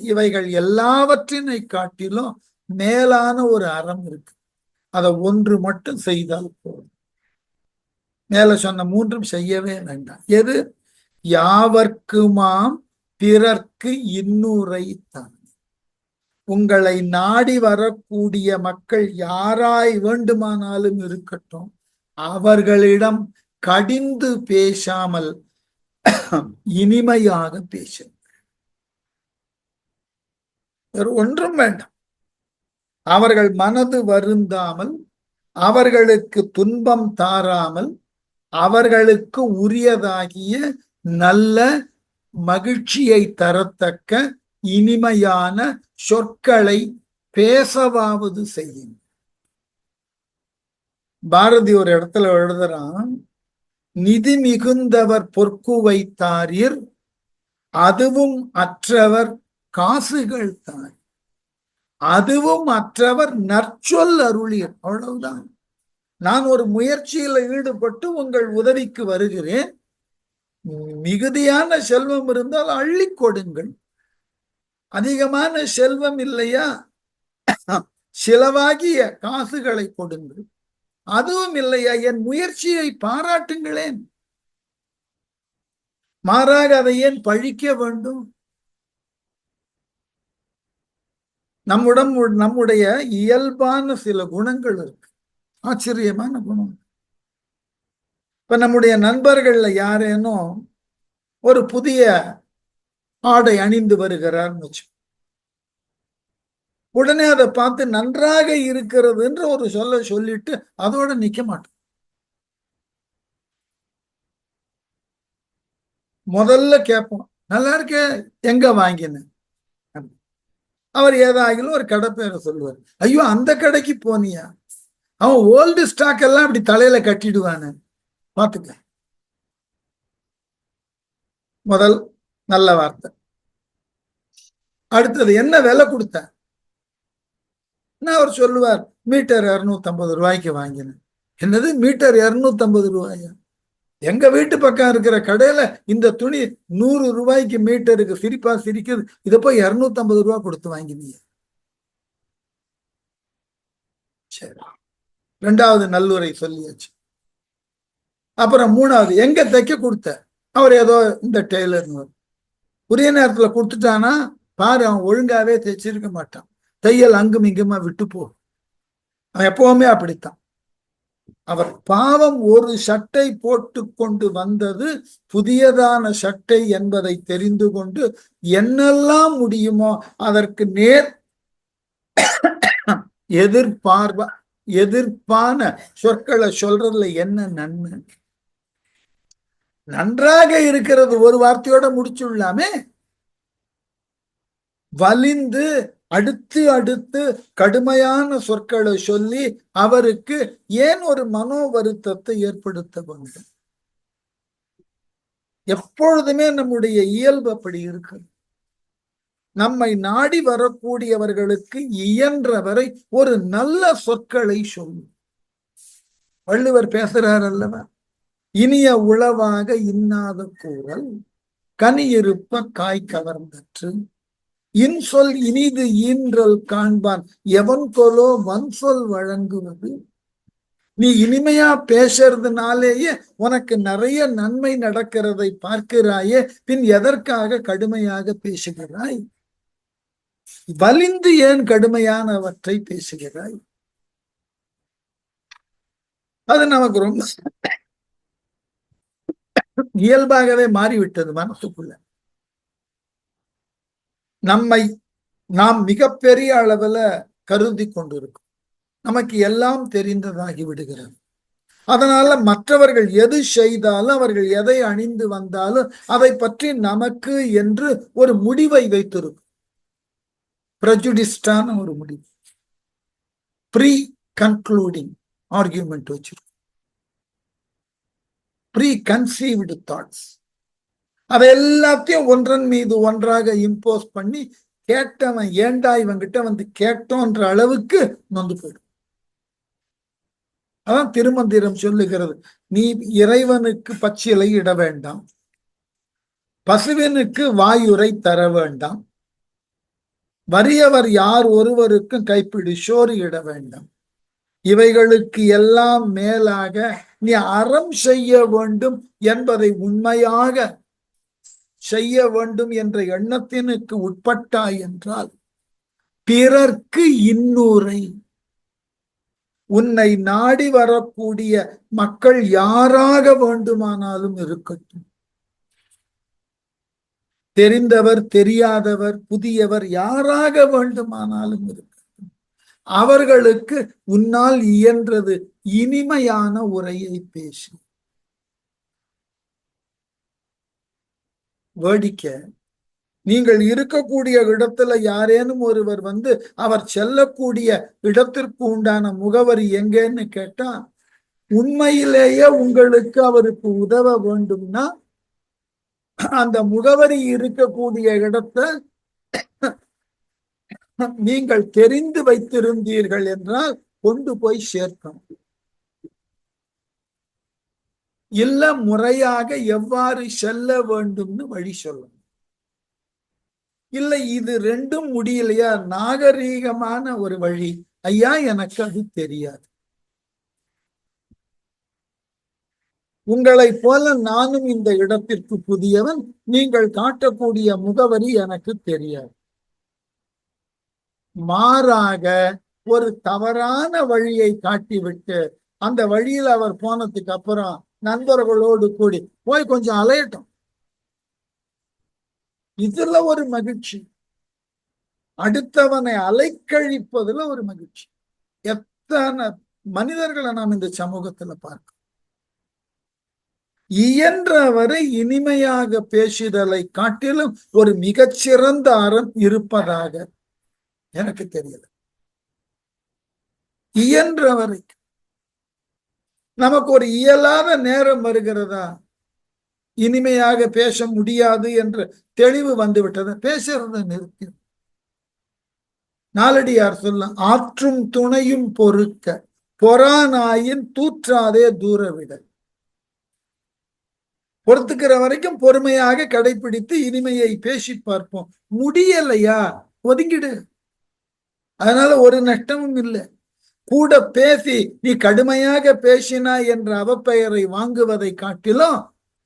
இவைகள் எல்லாவற்றினை காட்டிலும் மேலான ஒரு அறம் இருக்கு. அதை ஒன்று மட்டும் செய்தால் போதும். மேல சொன்ன மூன்றும் செய்யவே வேண்டாம். எது? யாவர்க்குமாம் பிறர்க்கு இன்னுரை தான். உங்களை நாடி வரக்கூடிய மக்கள் யாராய் வேண்டுமானாலும் இருக்கட்டும், அவர்களிடம் கடிந்து பேசாமல் இனிமையாக பேசுங்கள். வேறு ஒன்றும் வேண்டாம். அவர்கள் மனது வருந்தாமல், அவர்களுக்கு துன்பம் தாராமல், அவர்களுக்கு உரியதாகிய நல்ல மகிழ்ச்சியை தரத்தக்க இனிமையான சொற்களை பேசவாவது செய்யும். பாரதி ஒரு இடத்துல எழுதுறான், நிதி மிகுந்தவர் பொற்கு வைத்தாரிர், அதுவும் அற்றவர் காசுகள் தார், அதுவும் அற்றவர் நற்சொல் அருளியர். அவ்வளவுதான். நான் ஒரு முயற்சியில ஈடுபட்டு உங்கள் உதவிக்கு வருகிறேன், மிகுதியான செல்வம் இருந்தால் அள்ளி கொடுங்கள். அதிகமான செல்வம் இல்லையா, சிலவாகிய காசுகளை கொடுங்கள். அதுவும் இல்லையா, என் முயற்சியை பாராட்டுங்களேன். மாறாக அதை ஏன் பழிக்க வேண்டும்? நம்முடைய இயல்பான சில குணங்கள் இருக்கு, ஆச்சரியமான குணம். இப்ப நம்முடைய நண்பர்கள்ல யாரேனும் ஒரு புதிய ஆடை அணிந்து வருகிறார்னு வச்சு, உடனே அதை பார்த்து நன்றாக இருக்கிறது என்று ஒரு சொல்லிட்டு அதோட நிக்க மாட்டோம். முதல்ல கேட்போம், நல்லா இருக்க, எங்க வாங்கின? அவர் ஏதாகிலும் ஒரு கடை பேரை சொல்லுவார். ஐயோ அந்த கடைக்கு போனியா, அவன் ஓல்டு ஸ்டாக் எல்லாம் அப்படி தலையில கட்டிடுவானு பாத்துக்க. முதல் நல்ல வார்த்தை. அடுத்தது என்ன விலை கொடுத்த, அவர் சொல்லுவார் மீட்டர் 250 வாங்கினேன். என்னது மீட்டர் 250? எங்க வீட்டு பக்கம் இருக்கிற கடையில இந்த துணி 100 மீட்டருக்கு. சிரிப்பா சிரிக்குது, இத போய் 250 கொடுத்து வாங்கினீங்க. சரி, 2வது நல்லுரை சொல்லியாச்சு. அப்புறம் 3வது எங்க தைக்க கொடுத்த, அவர் ஏதோ இந்த டெய்லர் உரிய நேரத்துல கொடுத்துட்டானா பாரு, அவன் ஒழுங்காவே தைச்சிருக்க மாட்டான், தையல் அங்கும் இங்குமா விட்டு போ. அவன் எப்பவுமே அப்படித்தான். அவர் பாவம் ஒரு சட்டை போட்டு கொண்டு வந்தது புதியதான சட்டை என்பதை தெரிந்து கொண்டு என்னெல்லாம் முடியுமோ அதற்கு நேர் எதிர்ப்பான சொற்களை சொல்றதுல என்ன நன்மை? நன்றாக இருக்கிறது ஒரு வார்த்தையோட முடிச்சுள்ளாமே. வலிந்து அடுத்து அடுத்து கடுமையான சொற்களை சொல்லி அவருக்கு ஏன் ஒரு மனோ வருத்தத்தை ஏற்படுத்த வேண்டும்? எப்பொழுதுமே நம்முடைய இயல்பு அப்படி இருக்கு. நம்மை நாடி வரக்கூடியவர்களுக்கு இயன்றவரை ஒரு நல்ல சொற்களை சொல்லும். வள்ளுவர் பேசுறார் அல்லவா, இனிய உளவாக இன்னாத கூறல் கனி இருப்ப காய் கவர்ந்தற்று, இன்சொல் இனிது ஈன்றல் காண்பான் எவன் கொலோ வன் சொல் வழங்குவது. நீ இனிமையா பேசுறதுனாலேயே உனக்கு நிறைய நன்மை நடக்கிறதை பார்க்கிறாயே, பின் எதற்காக கடுமையாக பேசுகிறாய்? வலிந்து ஏன் கடுமையானவற்றை பேசுகிறாய்? அது நமக்கு ரொம்ப இயல்பாகவே மாறிவிட்டது மனசுக்குள்ள. நம்மை நாம் மிகப்பெரிய அளவுல கருதி கொண்டிருக்கும், நமக்கு எல்லாம் தெரிந்ததாகி விடுகிறது. அதனால மற்றவர்கள் எது செய்தாலும், அவர்கள் எதை அணிந்து வந்தாலும் அதை பற்றி நமக்கு என்று ஒரு முடிவை வைத்திருக்கும். பிரஜுடிஸ்டான ஒரு முடிவு, ப்ரீ கன்க்ளூடிங் ஆர்கியூமெண்ட் வச்சிருக்கும், ப்ரீ கன்சீவ்டு தாட்ஸ். அதை எல்லாத்தையும் ஒன்றன் மீது ஒன்றாக இம்போஸ் பண்ணி கேட்டவன் ஏண்டா இவங்கிட்ட வந்து கேட்டோன்ற அளவுக்கு நொந்து போயிடும். அதான் திருமந்திரம் சொல்லுகிறது, நீ இறைவனுக்கு பச்சிலை இட வேண்டாம், பசுவினுக்கு வாயுரை தர வேண்டாம், வறியவர் யார் ஒருவருக்கும் கைப்பிடி சோறு இட வேண்டாம், இவைகளுக்கு எல்லாம் மேலாக நீ அறம் செய்ய வேண்டும் என்பதை உண்மையாக செய்ய வேண்டும் என்ற எண்ணத்தினுக்கு உட்பட்டாய் என்றால் பிறர்க்கு இன்னூரை, உன்னை நாடி வரக்கூடிய மக்கள் யாராக வேண்டுமானாலும் இருக்கட்டும், தெரிந்தவர் தெரியாதவர் புதியவர் யாராக வேண்டுமானாலும் இருக்கட்டும், அவர்களுக்கு உன்னால் இயன்றது இனிமையான உரையை பேசு. வேடிக்கை, நீங்கள் இருக்கக்கூடிய இடத்துல யாரேனும் ஒருவர் வந்து அவர் செல்லக்கூடிய இடத்திற்கு உண்டான முகவரி எங்கன்னு கேட்டா, உண்மையிலேயே உங்களுக்கு அவருக்கு உதவ வேண்டும்னா அந்த முகவரி இருக்கக்கூடிய இடத்தை நீங்கள் தெரிந்து வைத்திருந்தீர்கள் என்றால் கொண்டு போய் சேர்க்கணும். இல்ல முறையாக எவ்வாறு செல்ல வேண்டும்னு வழி சொல்லணும். இல்லை இது ரெண்டும் முடியலையா, நாகரீகமான ஒரு வழி, ஐயா எனக்கு அது தெரியாது, உங்களை போல நானும் இந்த இடத்திற்கு புதியவன், நீங்கள் காட்டக்கூடிய முகவரி எனக்கு தெரியாது. மாறாக ஒரு தவறான வழியை காட்டிவிட்டு அந்த வழியில் அவர் போனதுக்கு அப்புறம் நண்பர்களோடு கூடி போய் கொஞ்சம் அலையட்டும், இதுல ஒரு மகிழ்ச்சி, அடுத்தவனை அலைக்கழிப்பதுல ஒரு மகிழ்ச்சி. எத்தனை மனிதர்களை நாம் இந்த சமூகத்துல பார்க்கிறோம். இயன்றவரை இனிமையாக பேசுதலை காட்டிலும் ஒரு மிகச்சிறந்த அறம் இருப்பதாக எனக்கு தெரியல. இயன்ற வரைக்கும் நமக்கு ஒரு இயலாத நேரம் வருகிறதா, இனிமையாக பேச முடியாது என்ற தெளிவு வந்து விட்டது, பேசுறத நிறுத்தி. நாலடியார் சொல்ல, ஆற்றும் துணையும் பொறுக்க பொறானாயின் தூற்றாதே தூரவிட. பொறுத்துக்கிற வரைக்கும் பொறுமையாக கடைபிடித்து இனிமையை பேசி பார்ப்போம். முடியலையா, ஒதுங்கிடு. அதனால ஒரு நஷ்டமும் இல்லை. கூட பேசி நீ கடுமையாக பேசினாய் என்ற அவப்பெயரை வாங்குவதை காட்டிலும்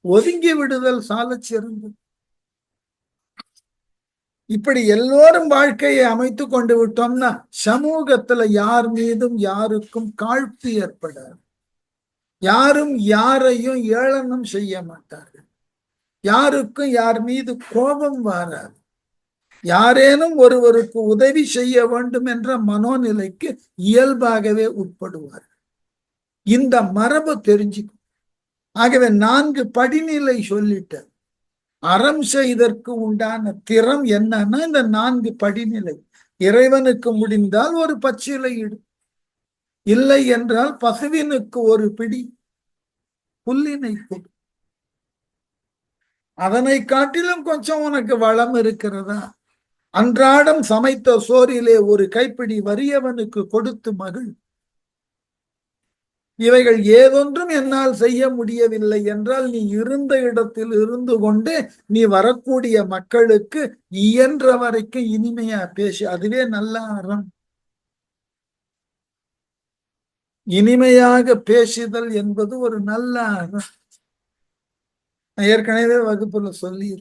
ஒதுங்கி விடுதல் சாலச் சிறந்தது. இப்படி எல்லோரும் வாழ்க்கையை அமைத்து கொண்டு விட்டோம்னா சமூகத்துல யார் மீதும் யாருக்கும் காழ்ப்பு ஏற்படாது. யாரும் யாரையும் ஏளனம் செய்ய மாட்டார்கள். யாருக்கும் யார் மீது கோபம் வராது. யாரேனும் ஒருவருக்கு உதவி செய்ய வேண்டும் என்ற மனோநிலைக்கு இயல்பாகவே உட்படுவார். இந்த மரபு தெரிஞ்சுக்கும். ஆகவே 4 படிநிலை சொல்லிட்ட. அறம் செய்தற்கு உண்டான திறம் என்னன்னா இந்த 4 படிநிலை. இறைவனுக்கு முடிந்தால் ஒரு பச்சிலை இடு, இல்லை என்றால் பசுவினுக்கு ஒரு பிடி புல்லினை கொடு. அதனை காட்டிலும் கொஞ்சம் உனக்கு வளம் இருக்கிறதா? அன்றாடம் சமைத்த சோறிலே ஒரு கைப்பிடி வறியவனுக்கு கொடுத்து மகிழ். இவைகள் ஏதொன்றும் என்னால் செய்ய முடியவில்லை என்றால் நீ இருந்த இடத்தில் இருந்து கொண்டு நீ வரக்கூடிய மக்களுக்கு இயன்ற வரைக்கும் இனிமையா பேசு. அதுவே நல்ல அறம். இனிமையாக பேசுதல் என்பது ஒரு நல்ல அறம். ஏற்கனவே வகுப்புல சொல்லி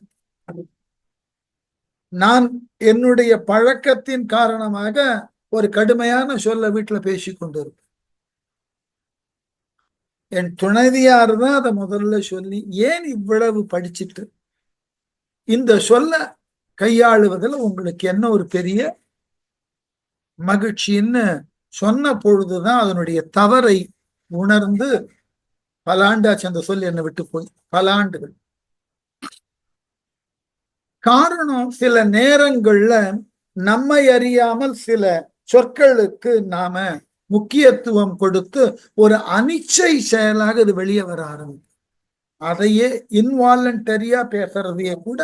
நான் என்னுடைய பழக்கத்தின் காரணமாக ஒரு கடுமையான சொல்ல வீட்டுல பேசி கொண்டிருப்பேன். என் துணைவியார் தான் அதை முதல்ல சொல்லி, ஏன் இவ்வளவு படிச்சுட்டு இந்த சொல்ல கையாளுவதில் உங்களுக்கு என்ன ஒரு பெரிய மகிழ்ச்சின்னு சொன்ன பொழுதுதான் அதனுடைய தவறை உணர்ந்து பல ஆண்டாச்சு அந்த சொல் என்னை விட்டு போய் பல ஆண்டுகள். காரணம், சில நேரங்கள்ல நம்மை அறியாமல் சில சொற்களுக்கு நாம முக்கியத்துவம் கொடுத்து ஒரு அனிச்சை செயலாக இது வெளியே வர ஆரம்பிக்கும். அதையே இன்வாலண்டரியா பேசுறதையே கூட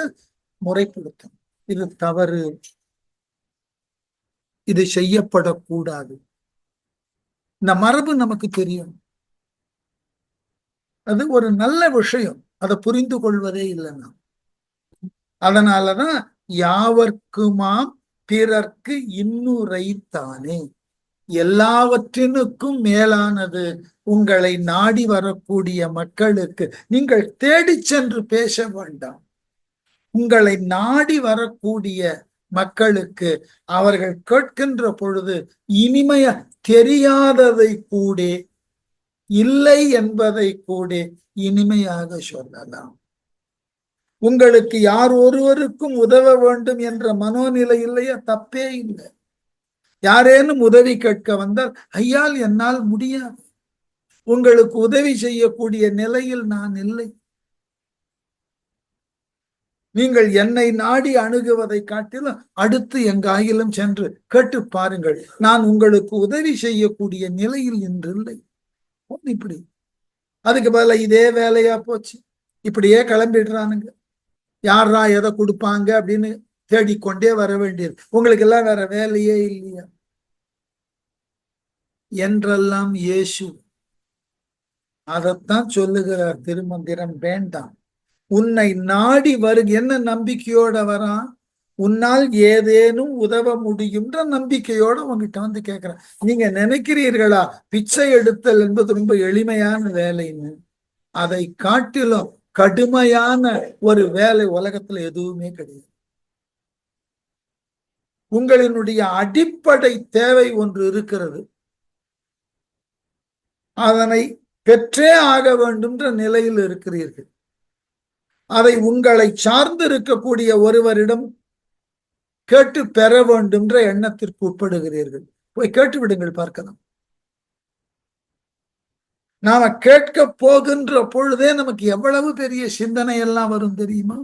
முறைப்படுத்தும். இது தவறு, இது செய்யப்படக்கூடாது. இந்த மரபு நமக்கு தெரியும். அது ஒரு நல்ல விஷயம். அதை புரிந்து கொள்வதே இல்லைன்னா. அதனாலதான் யாவர்க்குமாம் பிறர்க்கு இன்னுரைத்தானே, எல்லாவற்றினுக்கும் மேலானது உங்களை நாடி வரக்கூடிய மக்களுக்கு நீங்கள் தேடி சென்று பேச வேண்டாம். உங்களை நாடி வரக்கூடிய மக்களுக்கு அவர்கள் கேட்கின்ற பொழுது இனிமைய தெரியாததை கூட, இல்லை என்பதை கூட இனிமையாக சொல்லலாம். உங்களுக்கு யார் ஒருவருக்கும் உதவ வேண்டும் என்ற மனோநிலை இல்லையா, தப்பே இல்லை. யாரேனும் உதவி கேட்க வந்தால், ஐயால் என்னால் முடியாது, உங்களுக்கு உதவி செய்யக்கூடிய நிலையில் நான் இல்லை, நீங்கள் என்னை நாடி அணுகுவதை காட்டிலும் அடுத்து எங்காயிலும் சென்று கேட்டு பாருங்கள், நான் உங்களுக்கு உதவி செய்யக்கூடிய நிலையில் இன்று இல்லை. இப்படி அதுக்கு பதிலா இதே வேலையா போச்சு, இப்படியே கிளம்பிடுறானுங்க. யாரா எதை கொடுப்பாங்க அப்படின்னு தேடிக்கொண்டே வர வேண்டியது. உங்களுக்கு எல்லாம் வேற வேலையே இல்லையா என்றெல்லாம் இயேசு அதைத்தான் சொல்லுகிறார். திருமந்திரம் வேண்டாம், உன்னை நாடி என்ன நம்பிக்கையோட வரான், உன்னால் ஏதேனும் உதவ முடியும்ன்ற நம்பிக்கையோட உங்ககிட்ட வந்து கேட்கிறேன். நீங்க நினைக்கிறீர்களா பிச்சை எடுத்தல் என்பது ரொம்ப எளிமையான வேலைன்னு? அதை காட்டிலும் கடுமையான ஒரு வேலை உலகத்துல எதுவுமே கிடையாது. உங்களினுடைய அடிப்படை தேவை ஒன்று இருக்கிறது, அதனை பெற்றே ஆக வேண்டும்ன்ற நிலையில் இருக்கிறீர்கள். அதை உங்களை சார்ந்து இருக்கக்கூடிய ஒருவரிடம் கேட்டு பெற வேண்டும்ன்ற எண்ணத்திற்கு உட்படுகிறீர்கள். போய் கேட்டு விடுங்கள், பார்க்கலாம். நாம கேட்க போகின்ற பொழுதே நமக்கு எவ்வளவு பெரிய சிந்தனை எல்லாம் வரும் தெரியுமா?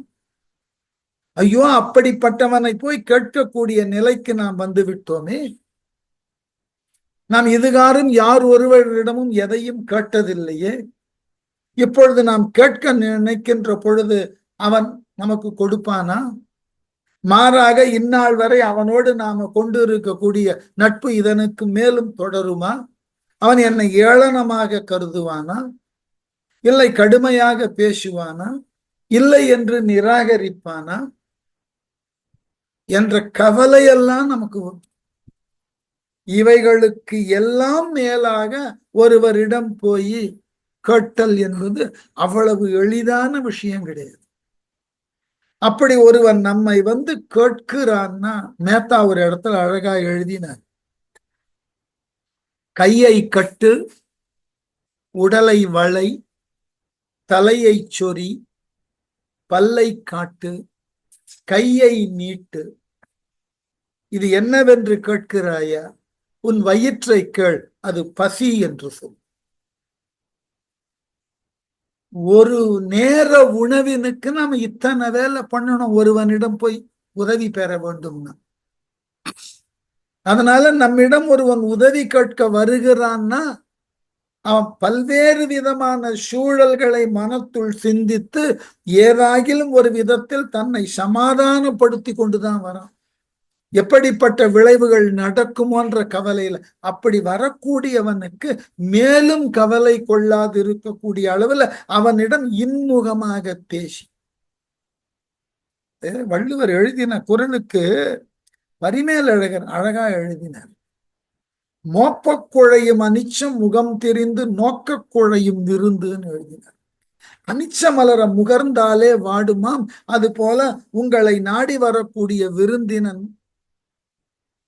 ஐயோ, அப்படிப்பட்டவனை போய் கேட்கக்கூடிய நிலைக்கு நாம் வந்து விட்டோமே. நாம் இதுகாரும் யார் ஒருவரிடமும் எதையும் கேட்டதில்லையே. இப்பொழுது நாம் கேட்க நினைக்கின்ற பொழுது அவன் நமக்கு கொடுப்பானா? மாறாக இந்நாள் வரை அவனோடு நாம கொண்டு இருக்கக்கூடிய நட்பு இதனுக்கு மேலும் தொடருமா? அவன் என்னை ஏளனமாக கருதுவானா? இல்லை கடுமையாக பேசுவானா? இல்லை என்று நிராகரிப்பானா என்ற கவலையெல்லாம் நமக்கு இவைகளுக்கு எல்லாம் மேலாக ஒருவரிடம் போய் கேட்டல் என்பது அவ்வளவு எளிதான விஷயம் கிடையாது. அப்படி ஒருவன் நம்மை வந்து கேட்கிறான்னா, மேத்தா ஒரு இடத்துல அழகா எழுதினார், கையை கட்டு, உடலை வளை, தலையை சொறி, பல்லை காட்டு, கையை நீட்டு, இது என்னவென்று கேட்கிறாயா? உன் வயிற்றை கேள், அது பசி என்று சொல். ஒரு நேர உணவினுக்கு நாம இத்தனை வேலை பண்ணணும் ஒருவனிடம் போய் உதவி பெற வேண்டும்னா. அதனால நம்மிடம் ஒருவன் உதவி கேட்க வருகிறான்னா அவன் பல்வேறு விதமான சூழல்களை மனத்துள் சிந்தித்து ஏதாகிலும் ஒரு விதத்தில் தன்னை சமாதானப்படுத்தி கொண்டுதான் வரான். எப்படிப்பட்ட விளைவுகள் நடக்குமோன்ற கவலையில அப்படி வரக்கூடியவனுக்கு மேலும் கவலை கொள்ளாது இருக்கக்கூடிய அளவுல அவனிடம் இன்முகமாக பேசி, வள்ளுவர் எழுதின குறளுக்கு பரிமேலழகர் அழகா எழுதினார், மோப்பக் குழையும் அனிச்சம் முகம் தெரிந்து நோக்க குழையும் விருந்துன்னு எழுதினார். அனிச்ச மலர முகர்ந்தாலே வாடுமாம், அது போல உங்களை நாடி வரக்கூடிய விருந்தினன்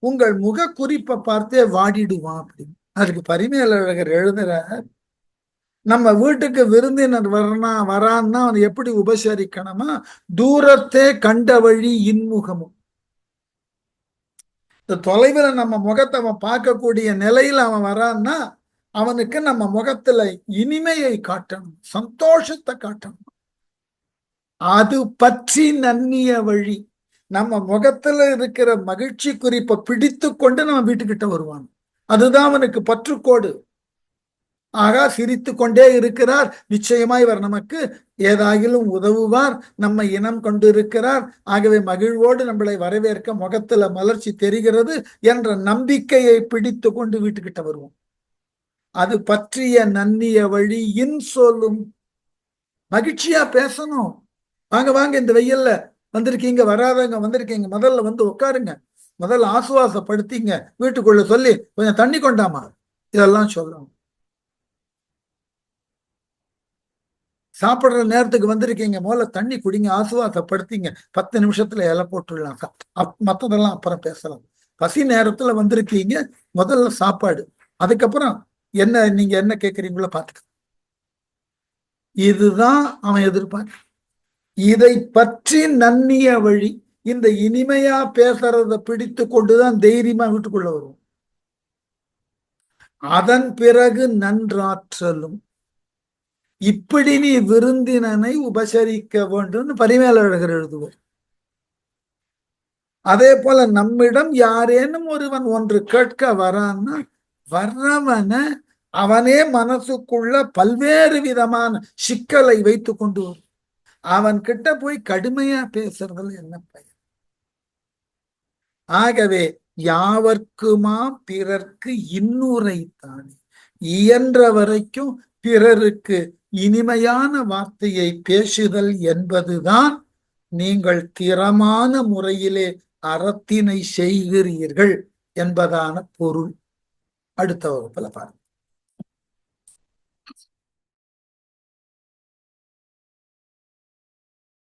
உங்கள் முக குறிப்பை பார்த்தே வாடிடுவான் அப்படின்னு. அதுக்கு பரிமேலழகர் எழுதுற, நம்ம வீட்டுக்கு விருந்தினர் வரான்னா அவன் எப்படி உபசரிக்கணுமா? தூரத்தே கண்ட வழி இன்முகமும். இந்த தொலைவில் நம்ம முகத்தை அவன் பார்க்கக்கூடிய நிலையில் அவன் வரான்னா அவனுக்கு நம்ம முகத்துல இனிமையை காட்டணும், சந்தோஷத்தை காட்டணும். அது பற்றி நன்னிய வழி. நம்ம முகத்துல இருக்கிற மகிழ்ச்சி குறிப்பை பிடித்து கொண்டு நம்ம வீட்டுக்கிட்ட வருவான். அதுதான் அவனுக்கு பற்றுக்கோடு. ஆகா, சிரித்து கொண்டே இருக்கிறார், நிச்சயமா இவர் நமக்கு ஏதாகிலும் உதவுவார், நம்ம இனம் கொண்டிருக்கிறார், ஆகவே மகிழ்வோடு நம்மளை வரவேற்க முகத்துல மலர்ச்சி தெரிகிறது என்ற நம்பிக்கையை பிடித்து கொண்டு வீட்டுக்கிட்ட வருவோம். அது பற்றிய நன்னிய வழி இன் சொல்லும். மகிழ்ச்சியா பேசணும். வாங்க வாங்க, இந்த வெயில்ல வந்திருக்கீங்க, வராதவங்க வந்திருக்கீங்க, முதல்ல வந்து உட்காருங்க, முதல்ல ஆசுவாசப்படுத்திங்க, வீட்டுக்குள்ள சொல்லி கொஞ்சம் தண்ணி கொண்டாமா, இதெல்லாம் சொல்லணும். சாப்பிடுற நேரத்துக்கு வந்திருக்கீங்க, முதல்ல தண்ணி குடிங்க, ஆசுவாசப்படுத்திங்க, 10 நிமிஷத்துல இலை போட்டுடலாம், மற்றதெல்லாம் அப்புறம் பேசலாம். பசி நேரத்துல வந்திருக்கீங்க, முதல்ல சாப்பாடு, அதுக்கப்புறம் என்ன நீங்க என்ன கேட்குறீங்களோ பார்த்துக்க. இதுதான் அவன் எதிர்பார்க்க. இதை பற்றி நன்னிய வழி. இந்த இனிமையா பேசுறத பிடித்து கொண்டுதான் தைரியமா வீட்டுக்குள்ள வரும். அதன் பிறகு நன்றாற்றலும். இப்படி நீ விருந்தினனை உபசரிக்க வேண்டும் பரிமேலழகர் எழுதுவார். அதே போல நம்மிடம் யாரேனும் ஒருவன் ஒன்று கேட்க வரான்னா வர்றவன அவனே மனசுக்குள்ள பல்வேறு விதமான சிக்கலை வைத்து கொண்டு வரும். அவன் கிட்ட போய் கடுமையா பேசுறதுல என்ன பயன்? ஆகவே யாவர்க்குமா பிறர்க்கு இன்னுரைத்தானே, இயன்ற வரைக்கும் பிறருக்கு இனிமையான வார்த்தையை பேசுதல் என்பதுதான் நீங்கள் திறமான முறையிலே அறத்தினை செய்கிறீர்கள் என்பதான பொருள். அடுத்த வகுப்புல பாருங்க.